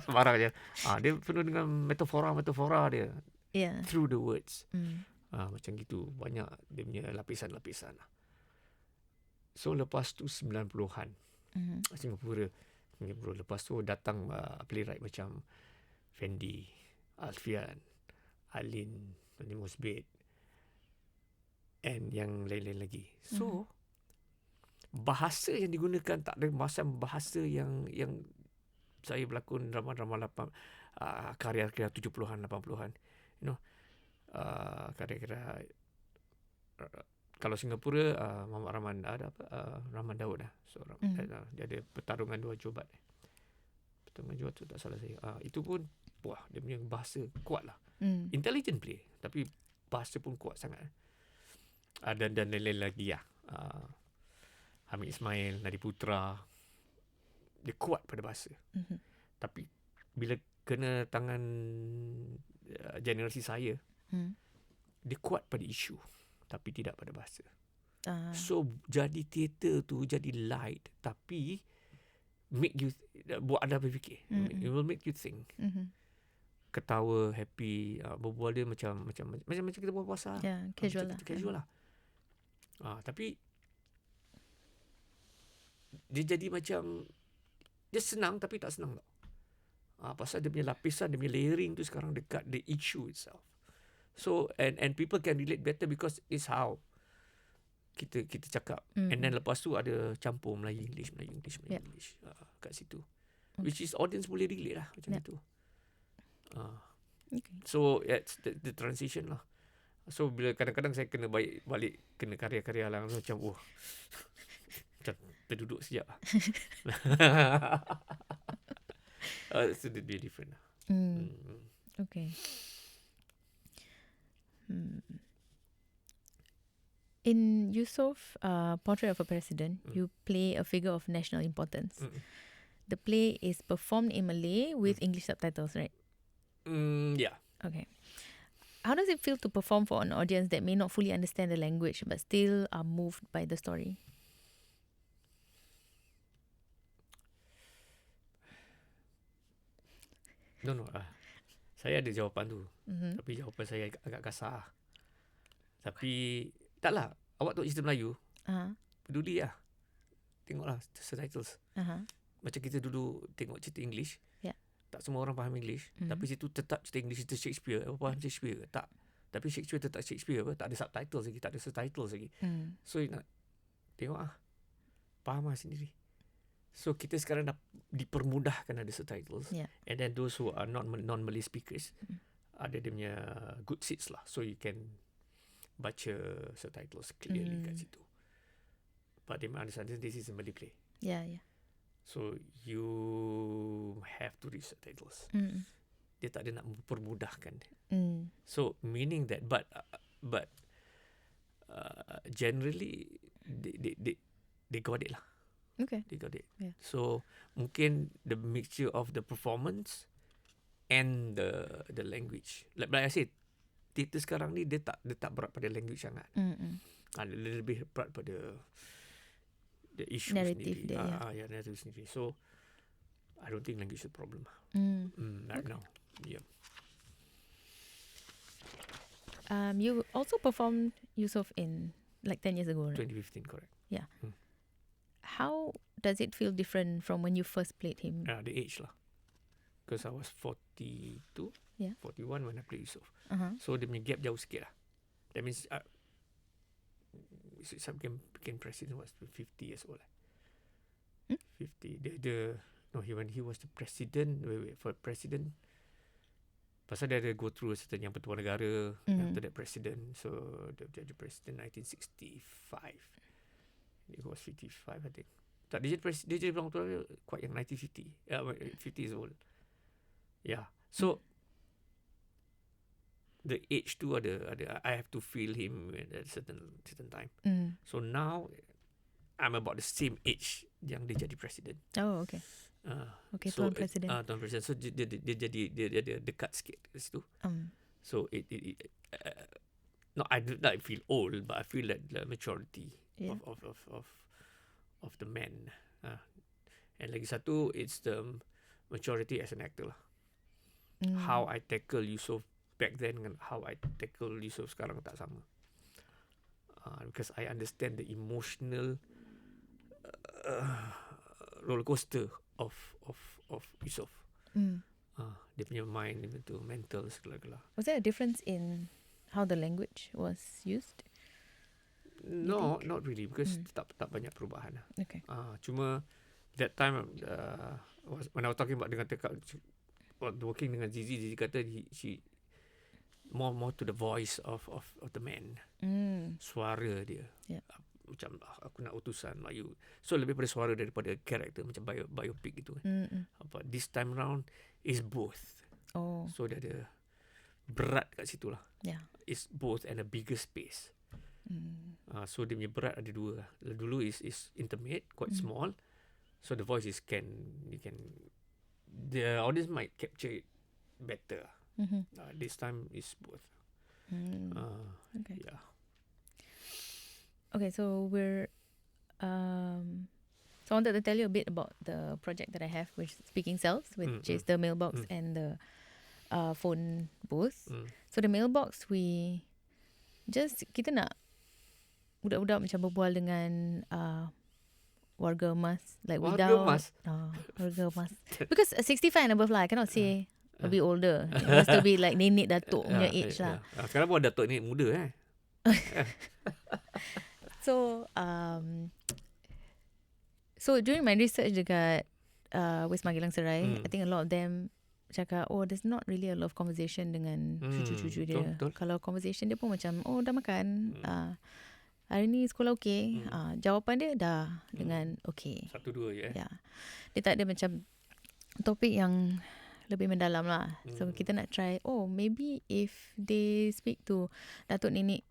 B: Sebarang je. Dia penuh dengan metafora dia.
A: Yeah.
B: Through the words. Macam gitu. Banyak dia punya lapisan-lapisan lah. So lepas tu 90-an. Singapura. Lepas tu datang playwright macam Fendi, Alfian, Alin, Tony Mosbet, and yang lain-lain lagi. So bahasa yang digunakan tak ada macam bahasa yang saya berlakon drama-drama karya-karya 70-an 80-an, you know, karya-karya kalau Singapura Muhammad Rahman ada apa Rahman Daud lah. So dia ada pertarungan dua jobat. Pertarungan jobat tu tak salah saya. Itu pun dia punya bahasa kuat lah. Intelligent play, tapi bahasa pun kuat sangat. Dan lain-lain lagi lah. Hamid Ismail, Nadi Putra, dia kuat pada bahasa. Tapi bila kena tangan generasi saya, dia kuat pada isu, tapi tidak pada bahasa. So jadi teater tu jadi light, tapi make you buat anda berfikir. It will make you think. Ketawa, happy, berbual dia macam kita buat puasa.
A: Casual lah.
B: Casual lah. Tapi dia jadi macam dia senang tapi tak senang tau. Pasal dia punya lapisan, dia punya layering tu sekarang dekat the issue itself. So and people can relate better because it's how kita cakap. And then lepas tu ada campur Melayu English kat situ. Which is audience boleh relate lah macam itu.
A: Okay.
B: So it's the transition lah. So bila kadang-kadang saya kena balik kena karya-karya lah macam macam terduduk sekejap lah. So it'll be different lah.
A: Okay. In Yusof, Portrait of a President, you play a figure of national importance. The play is performed in Malay with English subtitles, right?
B: Yeah.
A: Okay. How does it feel to perform for an audience that may not fully understand the language but still are moved by the story?
B: No. Saya ada jawapan tu.
A: Mhm.
B: Tapi jawapan saya agak kasar. Tapi taklah. Awak tengok cerita Melayu,
A: Aha.
B: peduli lah. Tengoklah subtitles.
A: Aha.
B: Macam kita dulu tengok cerita English.
A: Ya.
B: Tak semua orang faham English. Tapi situ tetap cerita English, cerita Shakespeare. Apa faham Shakespeare ke? Tak. Tapi Shakespeare tetap Shakespeare apa? Tak ada subtitles lagi. Tak ada subtitles lagi. So nak tengok faham lah sendiri. So kita sekarang dah dipermudahkan ada subtitles.
A: Yeah.
B: And then those who are non-Malay speakers, ada dia punya good seats lah. So you can baca subtitles clearly kat situ. But they might understand this is a Malay play.
A: Yeah.
B: So you have to read subtitles. Dia tak ada nak mempermudahkan. So meaning that, but generally they got it lah.
A: Okay.
B: They got it.
A: Yeah.
B: So mungkin the mixture of the performance and the language. Like I said, teater sekarang ni dia tak berat pada language sangat. Dia lebih berat pada the issue
A: narrative
B: sendiri.
A: dia,
B: Narrative sendiri. So I don't think language is a problem right now. Yeah.
A: You also performed Yusof in like 10 years ago, right?
B: 2015, correct.
A: Yeah. How does it feel different from when you first played him?
B: The age lah. Because I was 42, 41 when I played Yusof. So dia punya gap jauh sikit lah. That means I became president was 50 years old. 50. When he was the president, for president, pasal dia ada go through certain yang pertuan negara, after that president. So dia jadi president 1965. He was 55, I think. Tak, dia jadi pertuan quite young, 1950. 50 years old. Yeah. So the age tu ada I have to feel him at a certain time. So now I'm about the same age yang dia jadi presiden.
A: Oh, okay. Okay,
B: so
A: Tuan Presiden.
B: Tuan Presiden. So dia dekat sikit ke situ. So it I feel old, but I feel that the maturity of the man. And lagi satu, it's the maturity as an actor lah. How I tackle Yusof back then and how I tackle Yusof sekarang tak sama. Because I understand the emotional roller coaster of Yusof. Dia punya mind, dia punya mental segala-gala.
A: Was there a difference in how the language was used?
B: No, not really, because tak banyak perubahan lah.
A: Okay.
B: Cuma that time when I was talking about dengan working dengan Zizi kata she more to the voice of the man. Suara dia.
A: Yeah.
B: Macam aku nak utusan Melayu. So lebih pada suara daripada karakter, macam biopic gitu. But this time round is both.
A: Oh.
B: So dia ada berat kat situ lah.
A: Yeah.
B: It's both and a bigger space. So dia punya berat ada dua lah. Dulu is intimate, quite small. So the voice the audience might capture it better. This time is both.
A: Okay.
B: Yeah.
A: Okay, so we're so I wanted to tell you a bit about the project that I have, which is Speaking Cells, which is the mailbox and the phone booth. So the mailbox, kita nak budak-budak macam berbual dengan warga emas, like
B: Warga emas?
A: warga emas. Because 65 and above lah, I cannot say a bit older. It has to be like nenek datuk punya age lah.
B: Sekarang pun datuk nenek muda
A: So during my research dekat Wisma Geylang Serai, I think a lot of them cakap, there's not really a lot of conversation dengan cucu-cucu dia.
B: Betul.
A: Kalau conversation dia pun macam, dah makan, hari ni sekolah okey. Jawapan dia dah dengan okey.
B: 1-2 je.
A: Ya. Dia tak ada macam topik yang lebih mendalam lah. So kita nak try, maybe if they speak to datuk nenek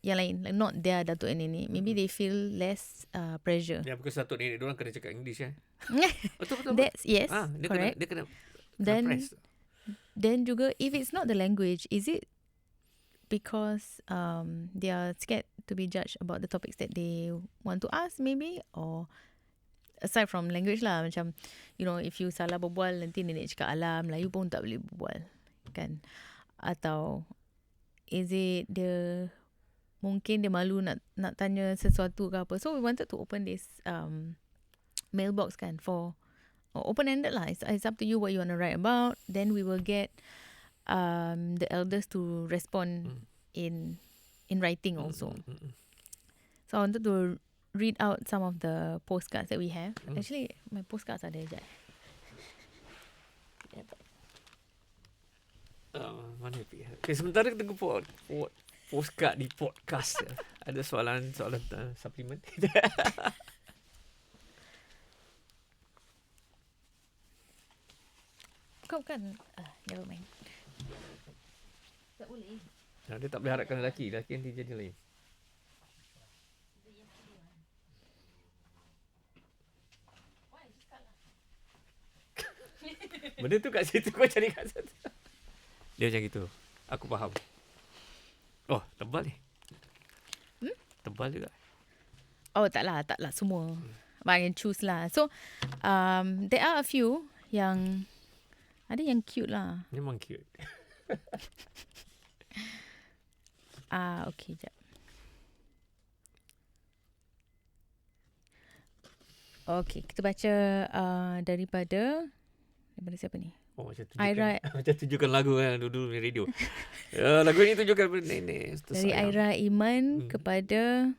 A: yang lain, like not their datuk and nenek, maybe they feel less pressure.
B: Ya, because datuk nenek diorang kena cakap English Betul.
A: That's yes,
B: dia
A: correct.
B: Dia kena press.
A: Then juga, if it's not the language, is it because they are scared to be judged about the topics that they want to ask, maybe, or aside from language lah, macam you know, if you salah berbual nanti nenek cakap alam Melayu pun tak boleh berbual kan, atau is it dia mungkin dia malu nak tanya sesuatu ke apa. So we wanted to open this mailbox kan, for open-ended lah. It's up to you what you want to write about. Then we will get the elders to respond in writing also. So I wanted to read out some of the postcards that we have. Actually, my postcards ada sekejap.
B: Mana pergi? Okay, sementara kita tunggu postcard di podcast. Ada soalan suplemen.
A: Kau kan never mind. Tak boleh.
B: Dia tak boleh harapkan lelaki. Lelaki nanti jadi lain. Benda tu kat situ, kau cari kat situ. Dia macam gitu. Aku faham. Oh, tebal ni. Tebal juga.
A: Oh, taklah semua. But I can choose lah. So, there are a few yang ada yang cute lah.
B: Memang cute.
A: Okay, jap. Okay, kita baca daripada siapa ni?
B: Oh, macam tunjukkan, macam tunjukkan lagu kan dulu di radio. Lagu ni tunjukkan nenek.
A: Dari Aira Iman kepada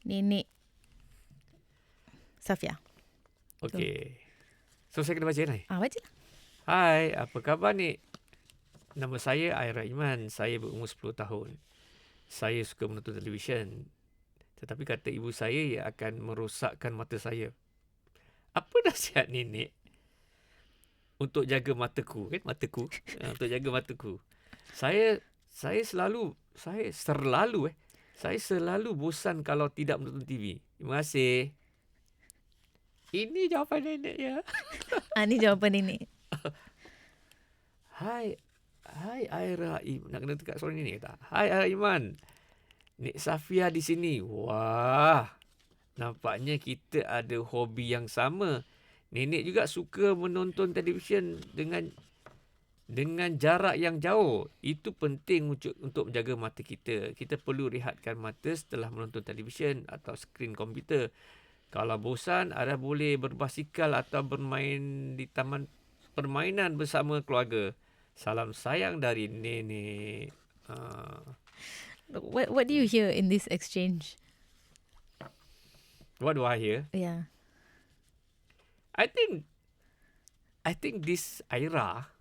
A: nenek Safia.
B: Okay. So saya kena baca ni?
A: Baca lah.
B: Hai, apa khabar ni? Nama saya Aira Iman. Saya berumur 10 tahun. Saya suka menonton televisyen. Tetapi kata ibu saya ia akan merosakkan mata saya. Apa nasihat nenek untuk jaga mataku, kan? Mataku. Untuk jaga mataku. Saya selalu bosan kalau tidak menonton TV. Terima kasih. Ini jawapan nenek ya.
A: Ini jawapan nenek.
B: Hai Aira Iman. Nak kena dekat suara nenek tak? Hai Aira Iman. Nek Safia di sini. Wah. Nampaknya kita ada hobi yang sama. Nenek juga suka menonton televisyen dengan jarak yang jauh. Itu penting untuk menjaga mata kita. Kita perlu rehatkan mata setelah menonton televisyen atau skrin komputer. Kalau bosan, anda boleh berbasikal atau bermain di taman permainan bersama keluarga. Salam sayang dari nenek.
A: What do you hear in this exchange?
B: What do I hear?
A: Yeah.
B: I think this Aira,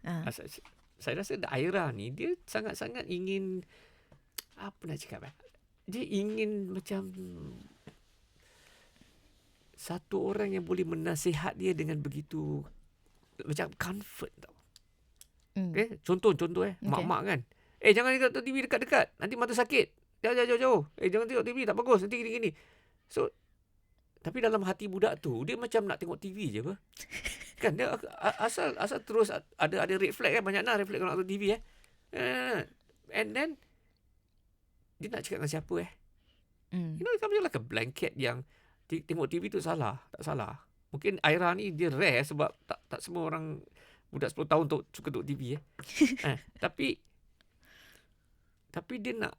B: saya rasa Aira ni dia sangat-sangat ingin, apa nak cakap dia ingin macam satu orang yang boleh menasihat dia dengan begitu macam comfort tau. Okay? Contoh mak-mak kan. Jangan tengok TV dekat-dekat, nanti mata sakit. Jauh. Jangan tengok TV, tak bagus, nanti gini-gini. So tapi dalam hati budak tu dia macam nak tengok TV je apa. Kan dia asal terus ada red flag kan, banyak red flag kalau nak tengok TV and then dia nak cakap dengan siapa You know, it comes like a blanket yang tengok TV tu salah, tak salah. Mungkin Aira ni dia rare sebab tak semua orang budak 10 tahun suka tengok TV tapi dia nak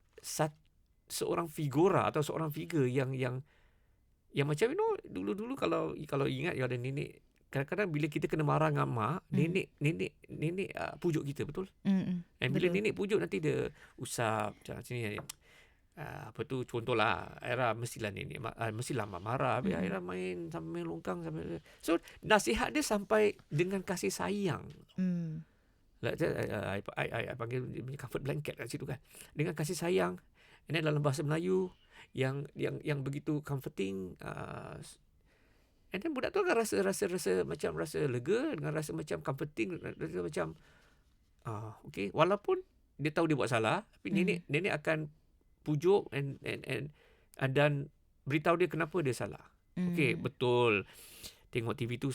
B: seorang figura atau seorang figure yang macam dulu-dulu kalau ingat ada nenek, kadang-kadang bila kita kena marah dengan mak, nenek pujuk kita, betul? Dan bila nenek pujuk nanti dia usap macam sini contohlah Aira mestilah nenek mestilah mak marah, Aira main sambil longkang sambil. So nasihat dia sampai dengan kasih sayang. I panggil dia punya comfort blanket kat situ kan, dengan kasih sayang. And then dalam bahasa Melayu yang begitu comforting, and then budak tu akan rasa macam rasa lega, dengan rasa macam comforting, rasa macam okay, walaupun dia tahu dia buat salah, tapi nenek akan pujuk dan beritahu dia kenapa dia salah. Okay, betul, tengok TV tu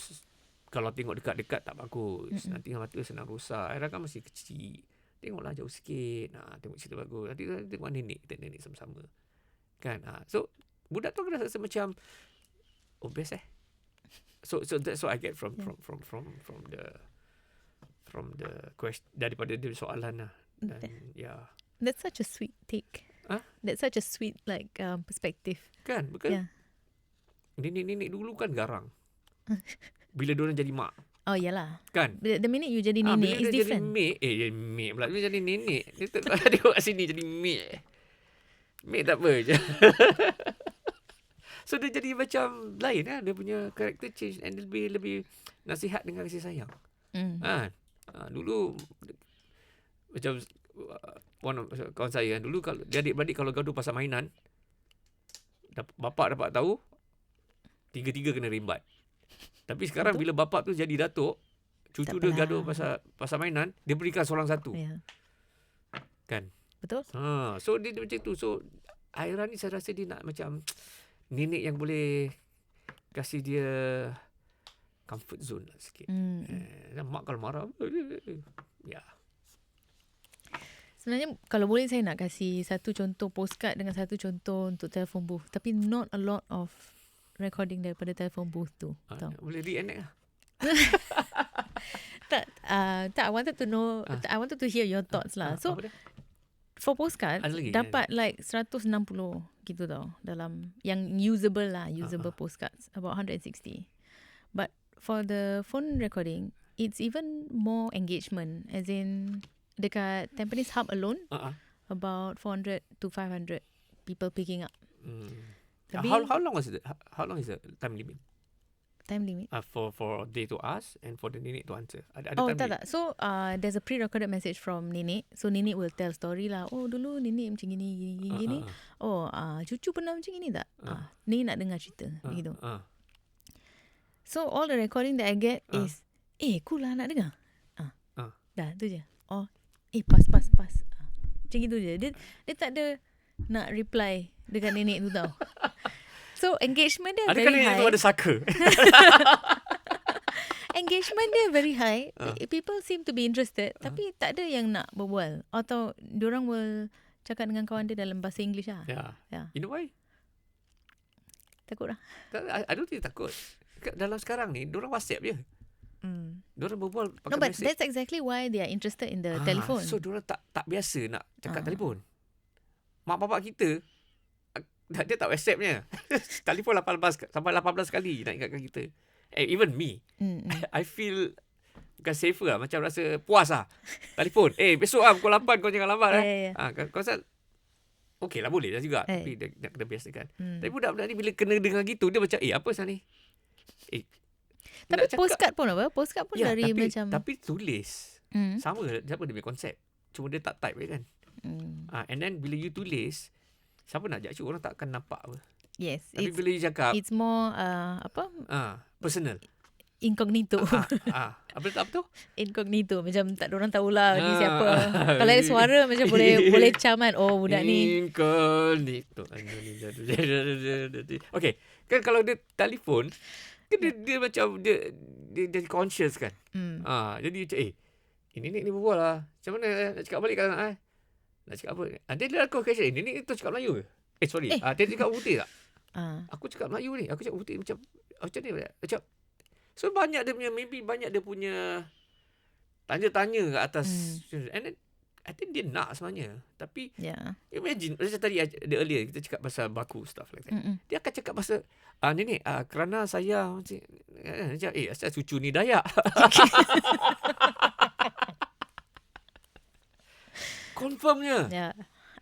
B: kalau tengok dekat-dekat tak bagus, nanti mata senang rosak. Aira kan masih kecil, tengoklah jauh sikit, tengok cerita bagus, nanti tengok nenek sama-sama kan. So budak tu rasa macam best So that's what I get from the question daripada dia soalan lah. Dan
A: That's such a sweet take.
B: Huh?
A: That's such a sweet perspective.
B: Kan? Bukan? Nenek-nenek dulu kan garang. Bila diorang jadi mak.
A: Oh yalah.
B: Kan?
A: The minute you jadi nenek is different.
B: Bila jadi mek pula. Bila jadi nenek. Dia tak tengok kat sini jadi mek. Mek tak apa je. So dia jadi macam lain lah. Dia punya character change. And lebih nasihat dengan kasih sayang. Dulu macam kawan saya kan. Dulu kalau dia adik-beradik kalau gaduh pasal mainan. Bapak dapat tahu. Tiga-tiga kena rimbat. Tapi sekarang bila bapak tu jadi datuk, cucu dia gaduh pasal mainan, dia berikan seorang satu.
A: Yeah.
B: Kan?
A: Betul.
B: So dia macam tu. So Aira ni saya rasa dia nak macam nenek yang boleh kasih dia comfort zone lah sikit. Mak kalau marah, ya.
A: Sebenarnya kalau boleh saya nak kasih satu contoh postcard dengan satu contoh untuk telefon booth. Tapi not a lot of recording daripada telefon booth tu.
B: Boleh reenact lah.
A: Tak, I wanted to know, I wanted to hear your thoughts lah. So, for postcard, dapat like 160 gitu tau. Dalam, yang usable postcards. About 160. But for the phone recording, it's even more engagement. As in, dekat Tampines Hub alone, about 400 to 500 people picking up.
B: How long is it? How long is the time limit?
A: Time limit?
B: For they to ask and for the nenek to answer. Ada time limit?
A: So there's a pre-recorded message from nenek. So nenek will tell story lah. Oh dulu nenek macam gini. Oh cucu pernah macam gini tak? Ni nak dengar cerita gitu. So all the recording that I get is cool lah nak dengar. Dah tu je. Oh pas. Macam gitu je. Dia tak ada nak reply dekat nenek tu tau. So engagement dia very high.
B: Adakah nenek tu ada saka?
A: Engagement dia very high. People seem to be interested. Tapi tak ada yang nak berbual. Atau diorang will cakap dengan kawan dia dalam bahasa English lah.
B: Yeah. You know why?
A: Takut lah.
B: I don't think takut. Dalam sekarang ni, diorang WhatsApp je. Diorang berbual pakai message.
A: But that's exactly why they are interested in the telephone.
B: So diorang tak biasa nak cakap telefon. Mak bapak kita, dia tak WhatsAppnya. Telefon 18 kali nak ingatkan kita. Even me. I feel bukan safer lah. Macam rasa puas lah. Telefon. Besok lah pukul 8 kau jangan lambat. Kau rasa okey lah, boleh lah juga. Tapi dia nak kena biasakan. Tapi budak-budak ni bila kena dengar gitu, dia macam apa sah ni?
A: Tapi postcard pun apa? Postcard pun dari macam...
B: Tapi tulis. Sama siapa dia punya konsep. Cuma dia tak type je kan. And then bila you tulis, siapa nak judge? Orang tak akan nampak apa.
A: Yes.
B: Tapi bila you cakap,
A: it's more
B: personal.
A: Incognito.
B: Apa tu?
A: Incognito. Macam tak ada orang tahulah ni siapa. Kalau ada suara macam boleh caman. Oh budak ni.
B: Incognito. Okay. Kan kalau dia telefon, kan dia macam dia jadi conscious kan. Jadi macam ini berbual lah. Macam mana nak cakap balik kan? Nak cakap apa? Dia aku question. Ini tu cakap Melayu ke? Sorry. Dia cakap putih tak? Aku cakap Melayu ni. Aku cakap putih macam ni. Macam so banyak dia punya tanya-tanya kat atas. And then, I think dia nak sebenarnya. Tapi imagine macam tadi earlier kita cakap pasal baku stuff like that. Dia akan cakap pasal nenek kerana saya macam asal cucu ni Dayak. Confirmnya.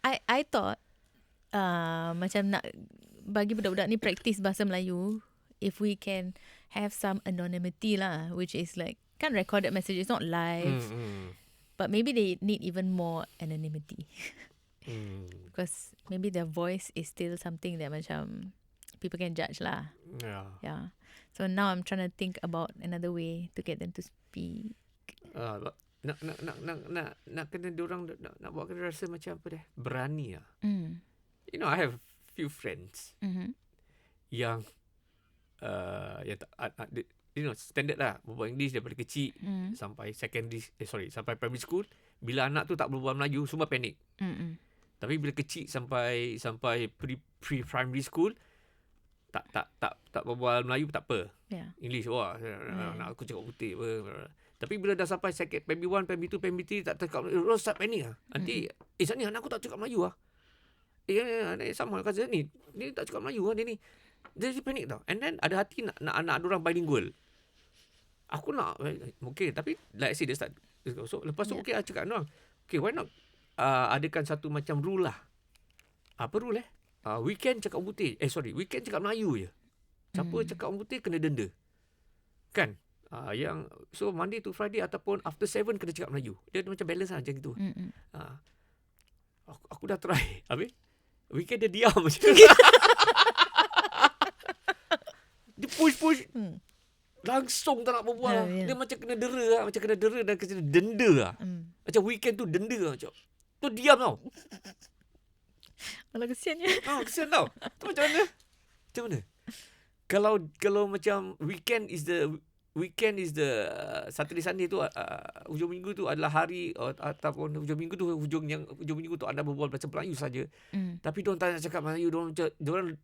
A: I thought macam nak bagi budak-budak ni practice bahasa Melayu, if we can have some anonymity lah, which is like kan recorded message, it's not live. But maybe they need even more anonymity. Because maybe their voice is still something that macam people can judge lah. Yeah. So now I'm trying to think about another way to get them to speak.
B: Nak kena diorang nak buat kena rasa macam apa dah berani lah. You know, I have few friends yang standard lah berbual English daripada kecil sampai sampai primary school. Bila anak tu tak berbual Melayu, semua panik. Tapi bila kecil sampai pre-primary school, tak berbual Melayu tak apa.
A: Yeah.
B: English nak aku cakap putih apa. Tapi bila dah sampai second PMB 1, PMB 2, PMB 3 tak cakap Melayu, start panik lah. Nanti Sani anak aku tak cakap Melayu lah. Sama kata ni tak cakap Melayu lah dia ni. Dia panik tau. And then ada hati nak anak orang bilingual. Aku nak okay, tapi like I say dia start. So lepas tu okay, aku cakap okay, why not adakan satu macam rule lah. Apa rule weekend cakap putih. Weekend cakap Melayu je. Siapa cakap putih kena denda. Kan? Yang so Monday to Friday ataupun after 7 kena cakap Melayu. Dia macam balance lah macam gitu. Aku dah try. Habis weekend dia diam macam. Dia push. Langsung tak nak berbual. Dia macam kena dera lah. Macam kena dera dan kena denda lah. Macam weekend tu denda lah. Macam tu diam tau.
A: Malah kesiannya.
B: Kesian tau. Tu macam mana? Kalau macam weekend is the Saturday Sunday tu hujung minggu tu adalah hari ataupun hujung minggu tu anda berbual bahasa Melayu saja. Tapi diorang tak nak cakap Melayu, diorang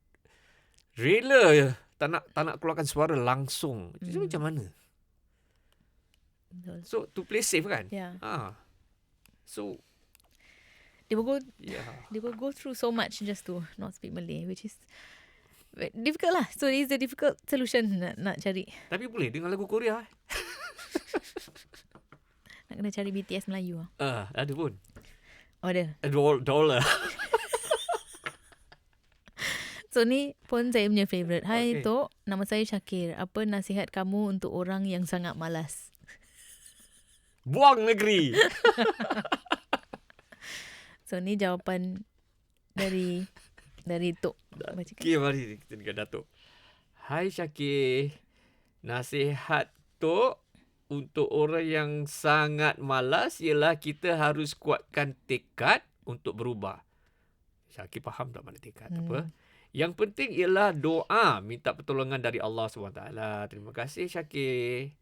B: rela je tak nak keluarkan suara langsung. Jadi macam mana?
A: Betul.
B: So to play safe kan?
A: Yeah.
B: So
A: they will go through so much just to not speak Malay, which is difficult lah. So it's a difficult solution nak cari.
B: Tapi boleh dengan lagu Korea.
A: Nak kena cari BTS Melayu lah.
B: Ada pun.
A: Ada.
B: Dollar.
A: So ni pun saya punya favourite. Hai Tok, nama saya Syakir. Apa nasihat kamu untuk orang yang sangat malas?
B: Buang negeri.
A: So ni jawapan dari Tok.
B: Okay, mari kita dengar Datuk. Hai Syakir. Nasihat Tok untuk orang yang sangat malas ialah kita harus kuatkan tekad untuk berubah. Syakir faham tak mana tekad apa? Yang penting ialah doa, minta pertolongan dari Allah SWT. Terima kasih Syakir.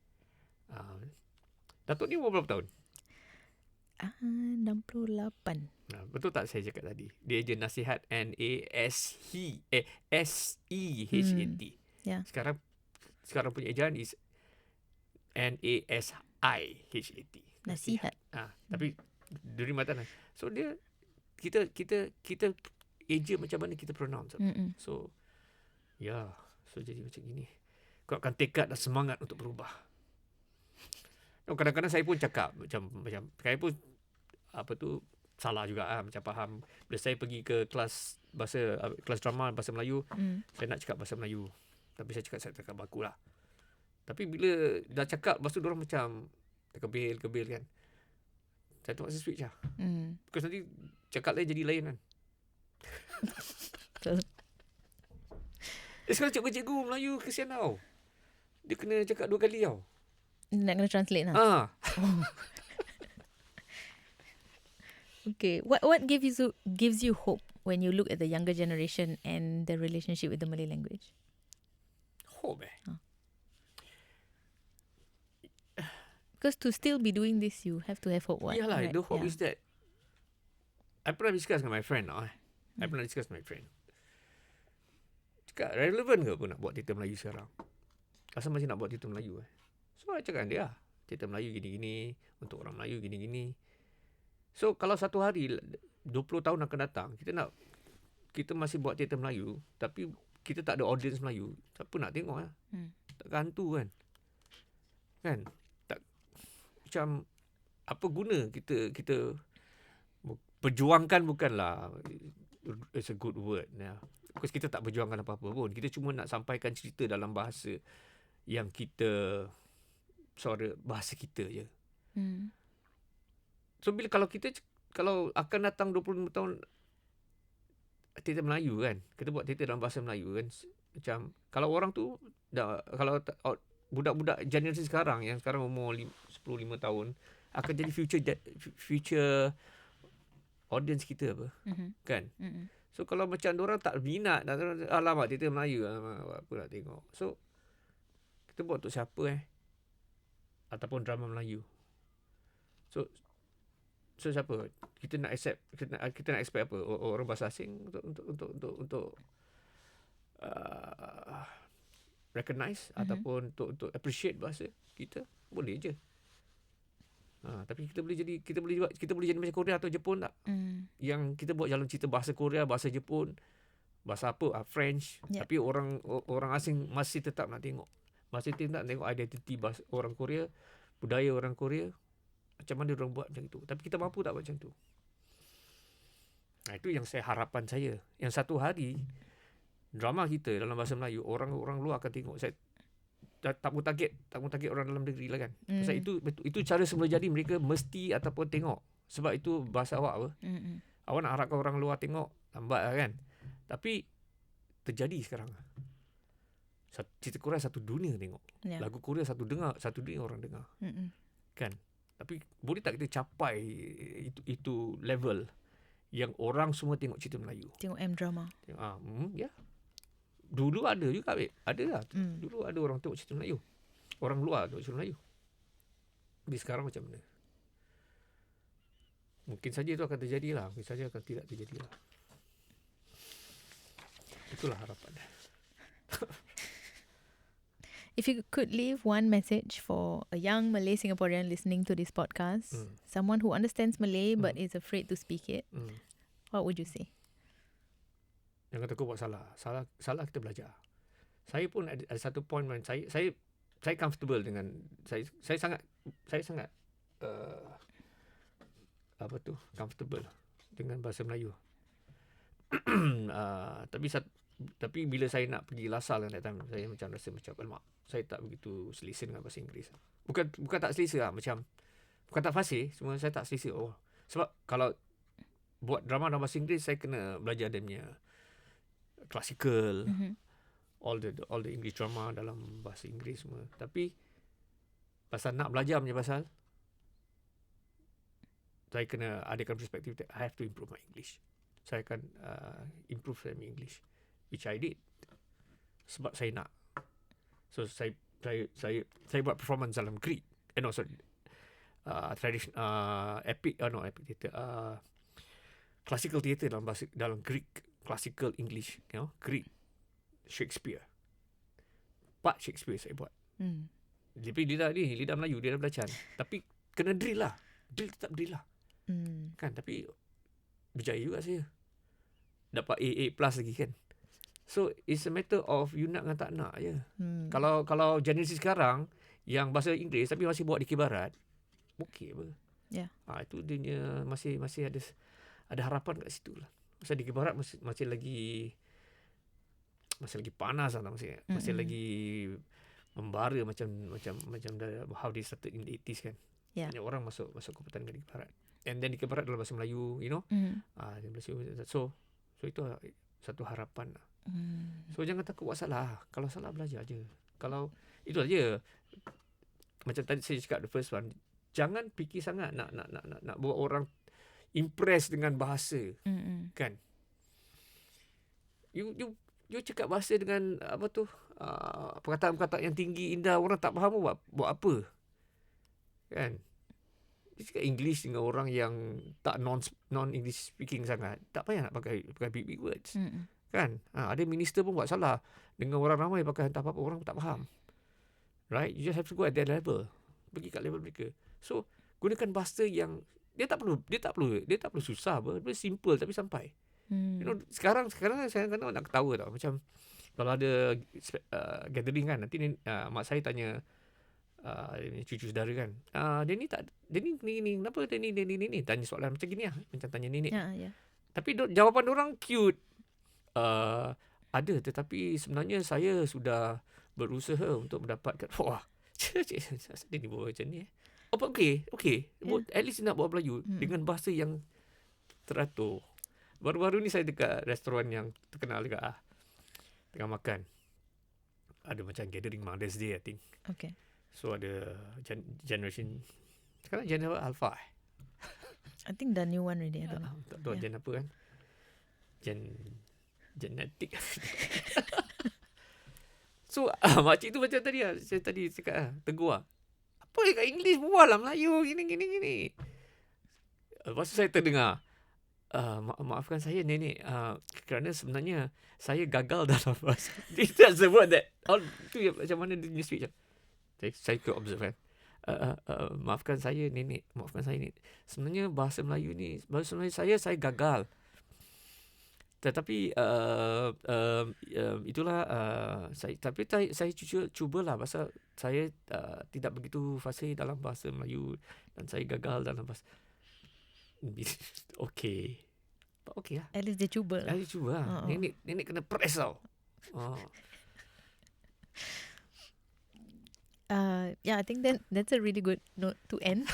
B: Datuk ni umur berapa tahun?
A: 68.
B: Betul tak saya cakap tadi? Dia je nasihat NASEHAT.
A: Yeah.
B: Sekarang punya ejaan is NASIHAT.
A: Nasihat.
B: Tapi dari mata lah. So dia kita eja macam mana kita pronounce. So so jadi macam gini. Kuatkan tekad dan semangat untuk berubah. Kadang-kadang saya pun cakap macam saya pun salah juga macam faham. Bila saya pergi ke kelas drama bahasa Melayu, saya nak cakap bahasa Melayu. Tapi saya cakap baku lah. Tapi bila dah cakap, lepas tu diorang macam terkebil kan. Saya terpaksa switch lah. Because nanti cakap lain jadi lain kan.
A: Betul.
B: Sekarang cikgu Melayu kesian tau. Dia kena cakap 2 kali tau.
A: Nak kena translate lah. Okay. What gives you hope when you look at the younger generation and the relationship with the Malay language?
B: Hope
A: Because to still be doing this, you have to have hope.
B: Yalah, right? The hope is that I pernah discuss dengan my friend Cakap relevan ke aku nak buat teater Melayu sekarang? Asal masih nak buat teater Melayu So I cakap dia teater Melayu gini-gini, untuk orang Melayu gini-gini. So kalau satu hari 20 tahun akan datang, kita masih buat teater Melayu, tapi kita tak ada audience Melayu, siapa nak tengok takkan hantu kan? Tak, macam apa guna kita perjuangkan, bukanlah it's a good word. Because kita tak berjuangkan apa-apa pun. Kita cuma nak sampaikan cerita dalam bahasa yang kita bahasa kita je. So kalau akan datang 25 tahun teater Melayu kan, kita buat teater dalam bahasa Melayu kan, macam kalau orang tu kalau budak-budak generasi sekarang yang sekarang umur 10-5 tahun akan jadi future audience kita kan. So kalau macam orang tak minat, alamak teater Melayu, alamak, apa nak tengok. So kita buat untuk siapa ataupun drama Melayu. So siapa kita nak accept, kita nak expect apa, orang bahasa asing untuk recognize ataupun untuk appreciate bahasa kita, boleh je. Tapi kita boleh jadi macam Korea atau Jepun tak? Yang kita buat jalan cerita bahasa Korea, bahasa Jepun, bahasa apa, French, tapi orang asing masih tetap nak tengok. Masih tetap nak tengok identiti bahasa orang Korea, budaya orang Korea, macam mana orang buat macam itu. Tapi kita mampu tak buat macam tu? Itu yang harapan saya. Yang satu hari drama kita dalam bahasa Melayu, orang luar akan tengok. Saya tak mau target orang dalam negeri lah kan. Pasal itu cara semula jadi, mereka mesti ataupun tengok. Sebab itu bahasa awak apa. Awak nak harapkan orang luar tengok, lambat lah kan. Tapi terjadi sekarang. Cerita Korea satu dunia tengok. Lagu Korea satu dunia orang dengar. Kan. Tapi boleh tak kita capai itu level yang orang semua tengok cerita Melayu.
A: Tengok M-drama.
B: Ya. Dulu ada juga, babe. Ada lah. Dulu ada orang tengok cerita Melayu. Orang luar tengok cerita Melayu. Tapi sekarang macam mana? Mungkin saja itu akan terjadi lah. Mungkin saja akan tidak terjadi lah. Itulah harapan.
A: If you could leave one message for a young Malay Singaporean listening to this podcast, someone who understands Malay but is afraid to speak it, what would you say?
B: Jangan takut buat salah. Salah kita belajar. Saya pun ada satu point when saya comfortable dengan saya sangat comfortable dengan bahasa Melayu. Tapi bila saya nak pergi Lasal kan, that time saya macam rasa macam alamak, saya tak begitu selesa dengan bahasa Inggeris. Bukan tak selesa lah, macam bukan tak fasih, cuma saya tak selesa. Sebab kalau buat drama dalam bahasa Inggeris, saya kena belajar dia punya classical, all the English drama dalam bahasa Inggeris semua. Tapi pasal nak belajar punya pasal, saya kena adakan perspektif that I have to improve my English. Saya akan improve my English, which I did. Sebab saya nak. So saya buat performance dalam Greek. Epic theater. Classical theater dalam Greek, classical English, Greek Shakespeare. Part Shakespeare saya buat. Tapi lidah Melayu, lidah belacan. Tapi kena drill lah. Tetap drill lah. Kan, tapi berjaya juga saya. Dapat A+ lagi kan. So it's a matter of you nak dengan tak nak je. Kalau generasi sekarang yang bahasa Inggeris tapi masih buat di Barat, okey apa. Itu dia masih ada harapan kat situ lah. Pasal di Barat masih lagi panas lah, masih lagi membara macam how they started in the 80s kan. Banyak orang masuk kompeten di Barat. And then di Barat dalam bahasa Melayu, So itu satu harapan lah. So jangan takut buat salah. Kalau salah, belajar je. Kalau itu aja. Macam tadi saya cakap the first one, jangan fikir sangat nak buat orang impress dengan bahasa. Kan? You cakap bahasa dengan perkataan-perkataan yang tinggi, indah, orang tak faham buat apa. Kan? Dia cakap English dengan orang yang tak non-English speaking sangat, tak payah nak pakai big words. Kan? Ada minister pun buat salah, dengan orang ramai pakai entah apa-apa, orang tak faham. Right? You just have to go at that level. Pergi kat level mereka. So, gunakan bahasa yang dia tak perlu susah apa. Dia simple tapi sampai. Sekarang saya kadang nak ketawa tau. Macam kalau ada gathering kan, nanti mak saya tanya cucu saudara kan. Dia ni kenapa dia ni tanya soalan macam gini lah, macam tanya nenek. Tapi jawapan orang cute. Ada, tetapi sebenarnya saya sudah berusaha untuk mendapatkan. Wah, dia ni buat macam ni. Okay. At least nak buat Melayu dengan bahasa yang teratur. Baru-baru ni saya dekat restoran yang terkenal juga tengah makan. Ada macam gathering Mother's Day, I think.
A: Okay.
B: So ada generation sekarang gen Alpha.
A: I think the new one already. I don't know.
B: Tak tahu gen apa kan. Genetik. So makcik tu macam tadi lah, saya tadi cakap tegur lah, apa kat English berbual lah Melayu gini. Lepas tu saya terdengar maafkan saya nenek, kerana sebenarnya saya gagal dalam bahasa. That's the word that tu macam mana dia speak je. Saya ke observe kan. Maafkan saya nenek. Sebenarnya bahasa Melayu saya gagal. Tetapi itulah saya cubalah pasal saya tidak begitu fasih dalam bahasa Melayu dan saya gagal dalam bahasa. Okay lah.
A: At least dia cuba lah.
B: Nenek kena press tau.
A: I think that's a really good note to end.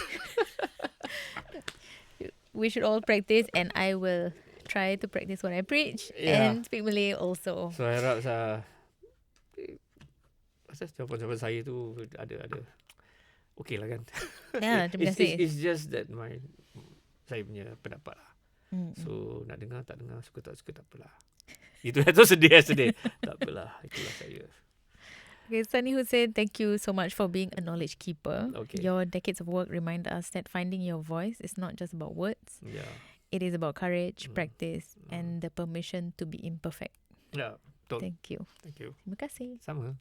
A: We should all practice, and I will try to practice what I preach and speak Malay also.
B: So I harap jawapan saya tu ada okay lah kan.
A: Terima kasih.
B: It's just that saya punya pendapat lah. So nak dengar tak dengar, suka tak suka tak apalah. Itu sedih. Tak apalah, itulah saya.
A: Okay, Sunny Hussein, thank you so much for being a knowledge keeper.
B: Okay.
A: Your decades of work remind us that finding your voice is not just about words.
B: Yeah.
A: It is about courage, practice, and the permission to be imperfect.
B: Yeah, betul.
A: Thank you.
B: Thank you.
A: Terima kasih.
B: Sama.